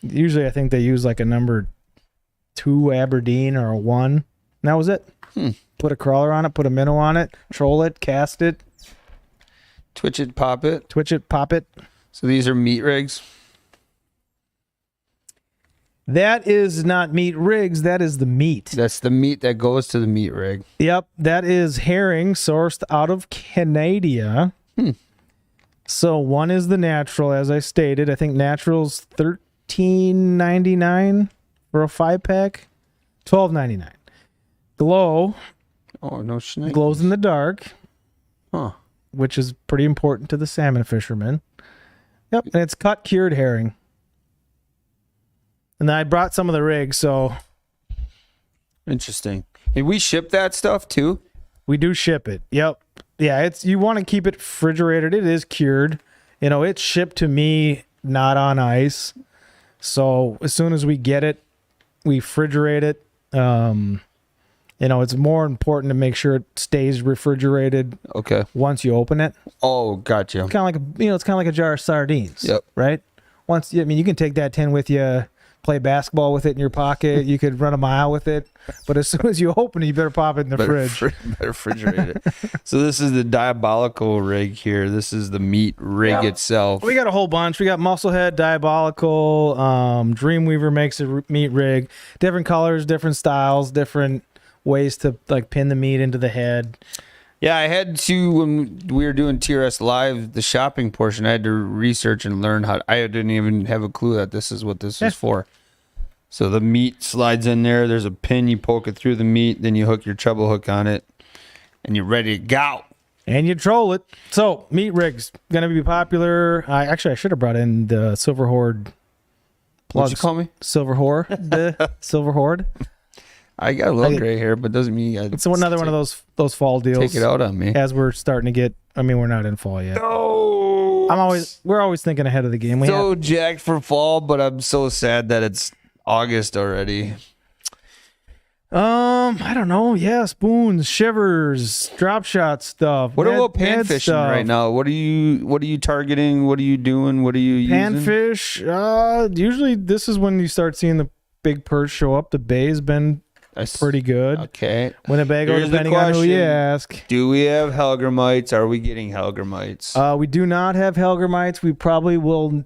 Usually, I think they use like a number 2 Aberdeen or a 1. And that was it. Put a crawler on it, put a minnow on it, troll it, cast it, Twitch it, pop it. twitch it, pop it. So these are meat rigs. That is not meat rigs. That is the meat. That's the meat that goes to the meat rig. Yep, that is herring sourced out of Canada. So one is the natural, as I stated. I think natural's $13.99 for a 5-pack, $12.99. Glow Oh, no snake. glows in the dark, Huh. which is pretty important to the salmon fishermen. Yep, and it's cut cured herring. And then I brought some of the rigs, so Interesting. And we ship that stuff too? we do ship it. Yep. Yeah, it's you want to keep it refrigerated. It is cured. You know, it's shipped to me not on ice. So as soon as we get it, we refrigerate it. You know, it's more important to make sure it stays refrigerated Okay. once you open it. Oh, gotcha. Kind of like it's kind of like a jar of sardines. Yep. Right. I mean, you can take that tin with you, play basketball with it in your pocket. You could run a mile with it. But as soon as you open it, you better pop it in the fridge. Better refrigerate it. So this is the diabolical rig here. This is the meat rig itself. We got a whole bunch. We got Musclehead, Diabolical, Dreamweaver makes a meat rig. Different colors, different styles, different ways to like pin the meat into the head. Yeah, I had to, when we were doing TRS Live, the shopping portion, I had to research and learn how. I didn't even have a clue that this is what this is for. So the meat slides in there. There's a pin. You poke it through the meat. Then you hook your treble hook on it. And you're ready to go. And you troll it. So, meat rigs going to be popular. I should have brought in the Silver Horde. What'd you call me? Silver Horde. The Silver Horde. I got a little gray hair, but doesn't mean you got It's another one of those fall deals. take it out on me. As we're starting to get, I mean, we're not in fall yet. No. We're always thinking ahead of the game. So jacked for fall, but I'm so sad that it's August already. I don't know. Yeah, spoons, shivers, drop shot stuff. What about pan Med fishing stuff. right now? What are you targeting? What are you doing? What are you using? Panfish. Usually this is when you start seeing the big perch show up. The bay has been pretty good. Okay. Winnebago, Here's the depending on who you question. ask. Do we have Helgramites? Are we getting Helgramites? We do not have Helgramites. We probably will.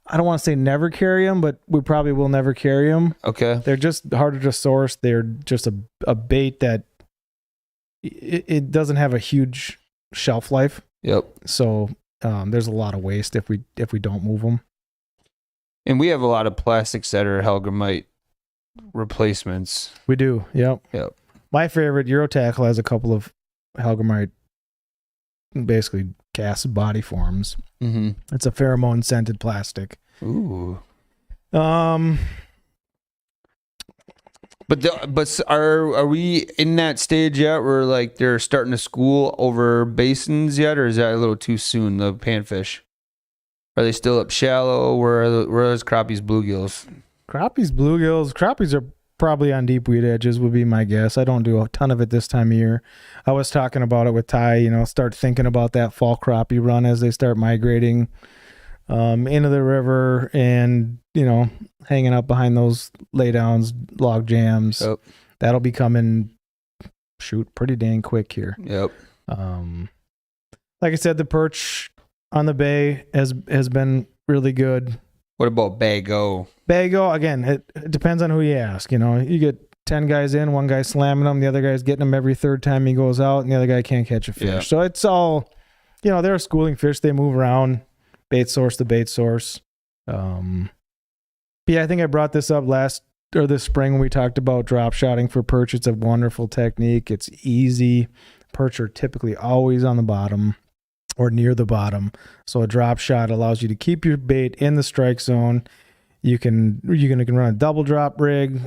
I don't want to say never carry them, but we probably will never carry them. Okay. They're just harder to source. They're just a bait that it doesn't have a huge shelf life. Yep. So there's a lot of waste if we don't move them. And we have a lot of plastics that are Helgramite replacements. We do. Yep. Yep. My favorite Euro Tackle has a couple of Helgramite, basically cast body forms. Mm-hmm. It's a pheromone scented plastic. Ooh. Um, But are we in that stage yet where like they're starting to school over basins yet, or is that a little too soon? The panfish, are they still up shallow? Where are those crappies, bluegills? crappies, bluegills, crappies are probably on deep weed edges would be my guess. I don't do a ton of it this time of year. I was talking about it with Ty, start thinking about that fall crappie run as they start migrating into the river and, hanging up behind those laydowns, log jams. Yep. That'll be coming, pretty dang quick here. Yep. Like I said, the perch on the bay has been really good. What about Bago? Bago, again, it depends on who you ask. You get 10 guys in, one guy slamming them, the other guy's getting them every third time he goes out, and the other guy can't catch a fish. Yeah. So it's all, they're a schooling fish. They move around, bait source to bait source. I think I brought this up this spring when we talked about drop shotting for perch. It's a wonderful technique. It's easy. Perch are typically always on the bottom or near the bottom. So a drop shot allows you to keep your bait in the strike zone. You can run a double drop rig,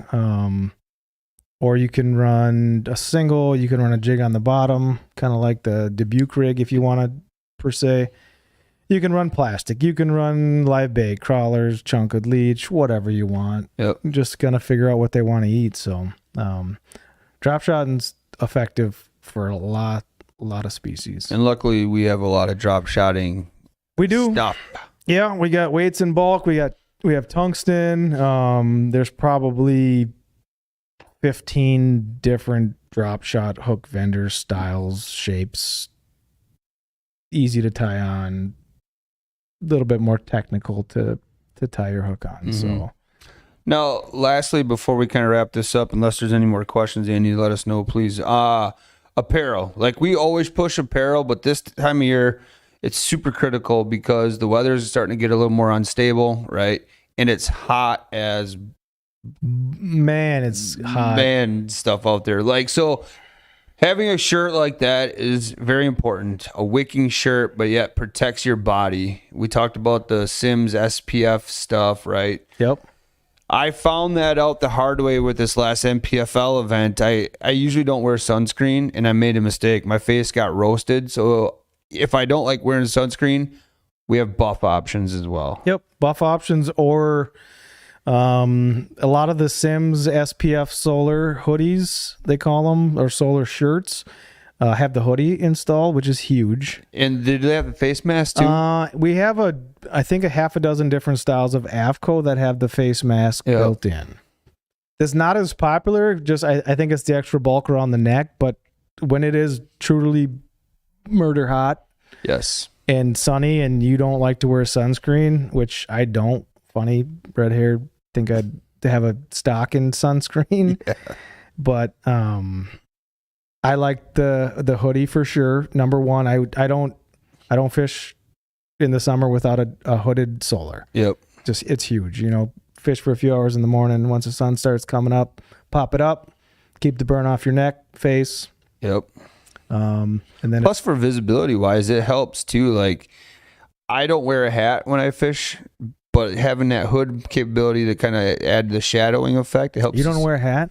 or you can run a single. You can run a jig on the bottom, kind of like the Dubuque rig if you want to, per se. You can run plastic. You can run live bait, crawlers, chunkered leech, whatever you want. Yep. Just gonna figure out what they want to eat. So, drop shotting's effective for a lot of species. And luckily, we have a lot of drop shotting. We do stuff. Yeah, we got weights in bulk. We have tungsten. There's probably 15 different drop shot hook vendors, styles, shapes. Easy to tie on. A little bit more technical to tie your hook on. So now, lastly, before we kind of wrap this up, unless there's any more questions, Andy, let us know, please. Apparel. Like, we always push apparel, but this time of year, it's super critical because the weather is starting to get a little more unstable, right? And it's hot as it's hot. Stuff out there. Like, so having a shirt like that is very important. A wicking shirt, but yet protects your body. We talked about the Sims SPF stuff, right? Yep. I found that out the hard way with this last MPFL event. I usually don't wear sunscreen, and I made a mistake. My face got roasted. So if I don't like wearing sunscreen, we have buff options as well. Yep. Buff options, or a lot of the Sims SPF solar hoodies, they call them, or solar shirts, have the hoodie installed, which is huge. And do they have a face mask too? We have I think a half a dozen different styles of AFCO that have the face mask built in. It's not as popular. I think it's the extra bulk around the neck, but when it is truly murder hot, yes, and sunny, and you don't like to wear sunscreen, which I don't. Funny, red hair, think I'd have a stock in sunscreen. Yeah. But I like the hoodie for sure. Number one, I don't fish in the summer without a hooded solar. Yep. Just, it's huge. Fish for a few hours in the morning. Once the sun starts coming up, pop it up, keep the burn off your neck, face. Yep. And then plus for visibility wise, it helps too. Like, I don't wear a hat when I fish, but having that hood capability to kind of add the shadowing effect, it helps. You don't wear a hat?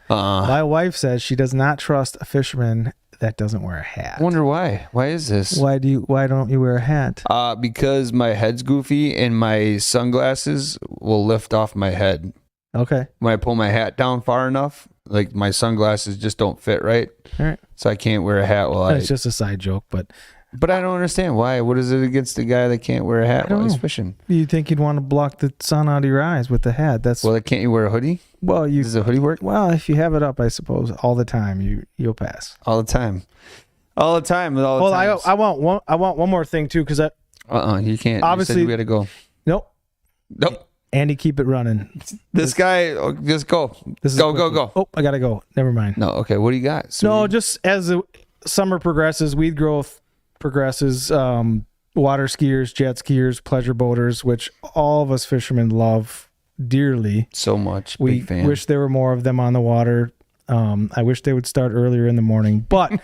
My wife says she does not trust a fisherman that doesn't wear a hat. I wonder why. Why is this? Why don't you wear a hat? Because my head's goofy and my sunglasses will lift off my head. Okay. When I pull my hat down far enough, like, my sunglasses just don't fit right. All right. So I can't wear a hat It's just a side joke, but I don't understand why. What is it against the guy that can't wear a hat while he's fishing? You'd think you'd want to block the sun out of your eyes with the hat. Well, can't you wear a hoodie? Well, does a hoodie work? Well, if you have it up, I suppose all the time, you'll pass. All the time. Well, I want one more thing too, because you can't. Obviously, you said we had to go. Nope. Andy, keep it running. This guy, just go. Go. Oh, I gotta go. Never mind. No, okay. What do you got? No, just as the summer progresses, weed growth progresses. Water skiers, jet skiers, pleasure boaters, which all of us fishermen love dearly. So much. We Big fan. wish there were more of them on the water. I wish they would start earlier in the morning, but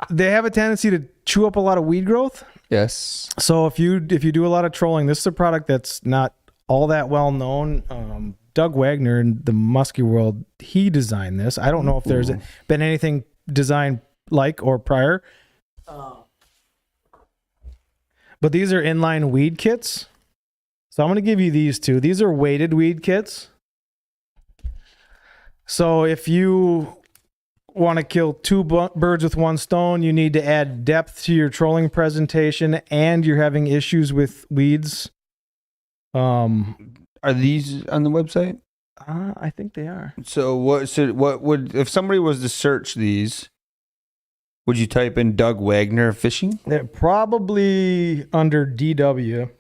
they have a tendency to chew up a lot of weed growth. Yes. So if you do a lot of trolling, this is a product that's not all that well known. Doug Wagner in the muskie world, he designed this. I don't know if there's been anything designed like or prior. But these are inline weed kits. So I'm going to give you these two. These are weighted weed kits. So if you want to kill two birds with one stone, you need to add depth to your trolling presentation, and you're having issues with weeds. Are these on the website? I think they are. So what would, if somebody was to search these, would you type in Doug Wagner fishing? They're probably under DW.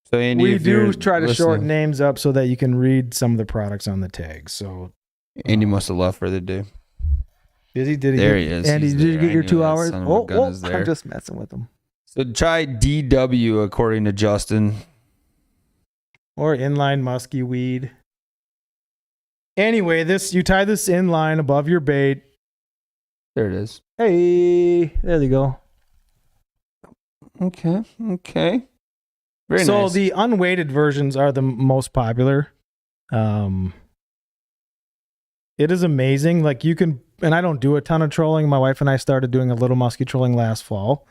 So Andy, We if you're do try to shorten listening- names up so that you can read some of the products on the tags. So Andy must have left for the day. did he There he is. Andy, He's did you there. get I your knew 2 that hours? son of a gun is there. I'm just messing with him. So try DW according to Justin. Or inline musky weed. Anyway, you tie this inline above your bait. There it is. Hey, there you go. Okay. Very So nice. the unweighted versions are the most popular. It is amazing. Like you can, and I don't do a ton of trolling. My wife and I started doing a little musky trolling last fall.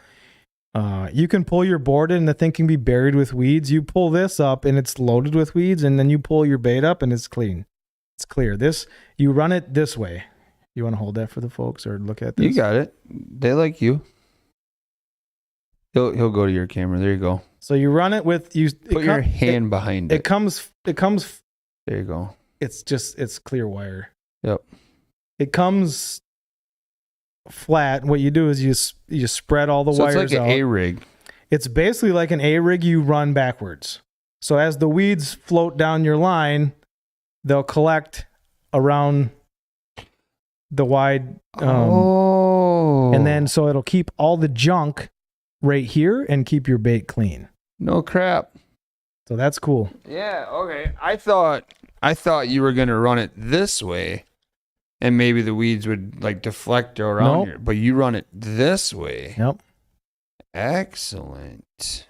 You can pull your board in, the thing can be buried with weeds. You pull this up and it's loaded with weeds, and then you pull your bait up and it's clean. It's clear. You run it this way. You want to hold that for the folks or look at this? You got it. They like you. He'll go to your camera. There you go. So you run it with you. Put your hand behind It it. comes. There you go. It's clear wire. Yep. It comes flat. What you do is you spread all the So wires it's like out. an A-rig. It's basically like an A-rig you run backwards. So as the weeds float down your line, they'll collect around the wide, and then so it'll keep all the junk right here and keep your bait clean. No crap. So that's cool. Yeah, okay. I thought you were gonna run it this way, and maybe the weeds would like deflect around Nope. here. But you run it this way. Yep. Excellent.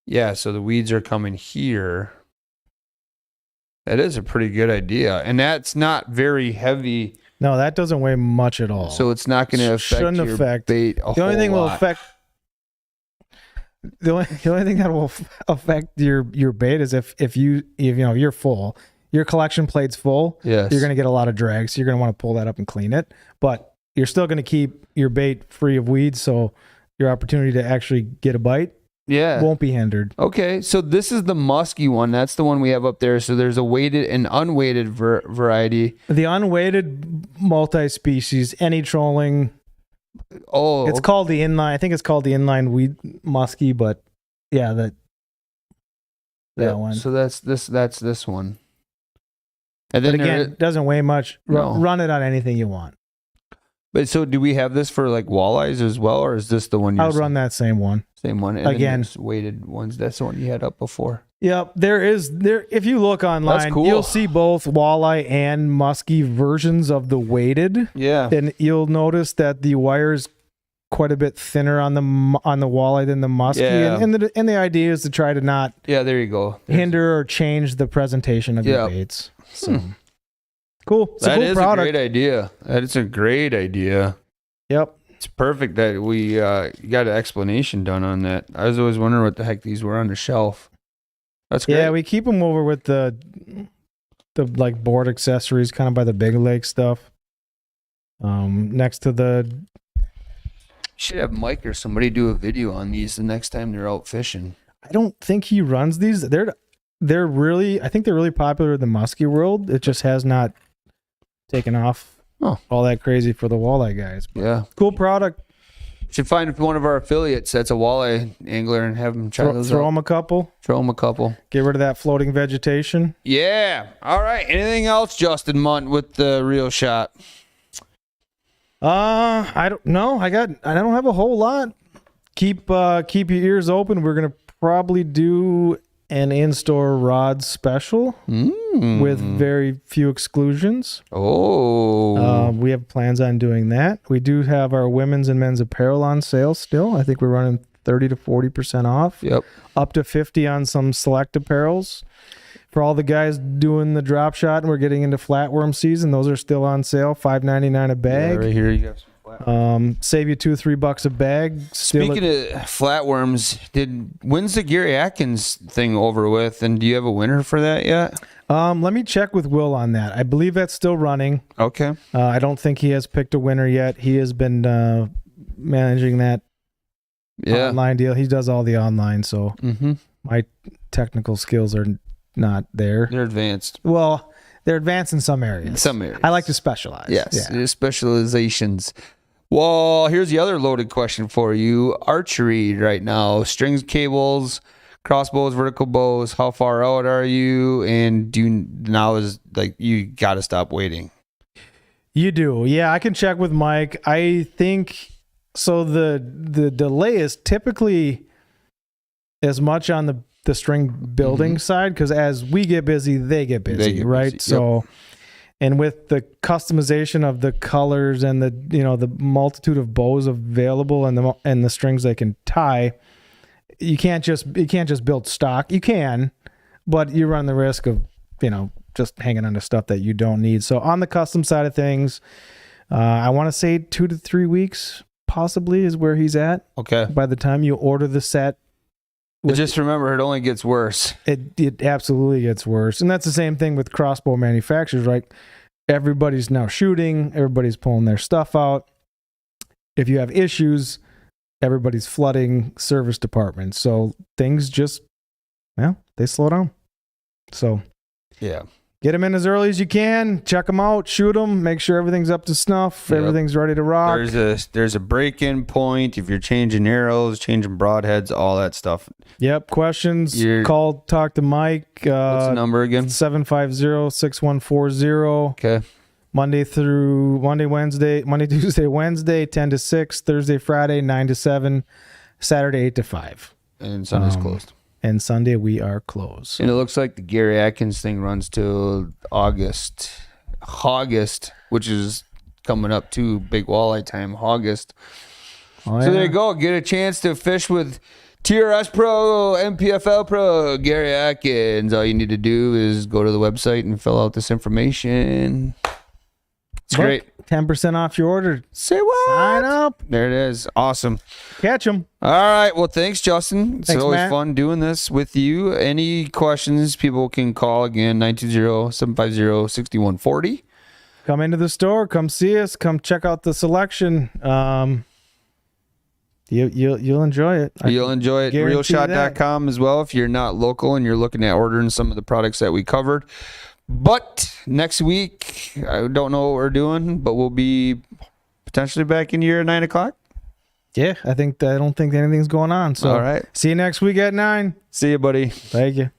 Yeah, so the weeds are coming here. That is a pretty good idea, and that's not very heavy, No, that doesn't weigh much at all. so it's not going to affect Shouldn't your affect- bait. The only thing will affect the only thing that will affect your bait is if you're full, your collection plate's full. Yes. You're going to get a lot of drag, so you're going to want to pull that up and clean it. But you're still going to keep your bait free of weeds, so your opportunity to actually get a bite won't be hindered. Okay, so this is the musky one. That's the one we have up there. So there's a weighted and unweighted variety. The unweighted multi-species, any trolling. Oh, It's called the inline. I think it's called the inline weed musky, but yeah, that yeah, one. So that's this one. And But then again, it doesn't weigh much. No. Run it on anything you want. but so do we have this for like walleyes as well, or is this the one? I'll run that same one. Same one. And Again. then there's weighted ones. That's the one you had up before. Yep, there. If you look online, That's cool. you'll see both walleye and musky versions of the weighted, Yeah. and you'll notice that the wire's quite a bit thinner on the walleye than the musky. Yeah. And the idea is to try to not Yeah. There you go. hinder or change the presentation of your Yeah. baits. So cool. It's a That cool is product. a great idea. That is a great idea. Yep. It's perfect that we got an explanation done on that. I was always wondering what the heck these were on the shelf. That's great. Yeah, we keep them over with the like board accessories, kind of by the big lake stuff. Next to the Should have Mike or somebody do a video on these the next time they're out fishing. I don't think he runs these. They're really, I think they're really popular in the musky world. It just has not taken off all that crazy for the walleye guys. Yeah. Cool product. Should find one of our affiliates that's a walleye angler and have them try those Throw out. them a couple. Throw them a couple. Get rid of that floating vegetation. Yeah. All right. Anything else, Justin Munt, with the reel shot? I don't know. I don't have a whole lot. Keep your ears open. We're gonna probably do an in-store rod special with very few exclusions. Oh. We have plans on doing that. We do have our women's and men's apparel on sale still. I think we're running 30 to 40% off. Yep. Up to 50 on some select apparels. For all the guys doing the drop shot and we're getting into flatworm season, those are still on sale, $5.99 a bag. Yeah, right here you got some Save you $2-3 a bag. Speaking of flatworms, when's the Gary Atkins thing over with? And do you have a winner for that yet? Let me check with Will on that. I believe that's still running. Okay. I don't think he has picked a winner yet. He has been managing that online deal. He does all the online, so my technical skills are not there. They're advanced. Well, they're advanced in some areas. I like to specialize. Yes, specializations. Well, here's the other loaded question for you. Archery right now, strings, cables, crossbows, vertical bows. How far out are you? And you got to stop waiting. You do. Yeah, I can check with Mike. I think so. The delay is typically as much on the string building side, because as we get busy, they get busy, right? Busy. So, and with the customization of the colors and the multitude of bows available and the strings they can tie, you can't just build stock. You can, but you run the risk of just hanging on to stuff that you don't need. So on the custom side of things, I want to say 2 to 3 weeks possibly is where he's at. Okay. By the time you order the set. Just remember, it only gets worse. It absolutely gets worse. And that's the same thing with crossbow manufacturers, right? Everybody's now shooting. Everybody's pulling their stuff out. If you have issues, everybody's flooding service departments. So things just, they slow down. So yeah, get them in as early as you can. Check them out. Shoot them. Make sure everything's up to snuff. Yep. Everything's ready to rock. There's a break-in point if you're changing arrows, changing broadheads, all that stuff. Yep. Questions, call, talk to Mike. What's the number again? 750-6140. Okay. Monday, Tuesday, Wednesday, 10 to 6, Thursday, Friday, 9 to 7, Saturday, 8 to 5. And Sunday's closed. And Sunday we are closed. And it looks like the Gary Atkins thing runs till August, which is coming up too. Big walleye time, August. So there you go. Get a chance to fish with TRS Pro, MPFL Pro, Gary Atkins. All you need to do is go to the website and fill out this information. It's great. 10% off your order. Say what? Sign up. There it is. Awesome. Catch them. All right. Well, thanks, Justin. It's always Matt. fun doing this with you. Any questions, people can call again, 920-750-6140. Come into the store. Come see us. Come check out the selection. You'll enjoy it. You'll enjoy it. Realshot.com as well if you're not local and you're looking at ordering some of the products that we covered. But next week, I don't know what we're doing, but we'll be potentially back in here at 9 o'clock. Yeah, I don't think anything's going on. So, all right. See you next week at 9. See you, buddy. Thank you.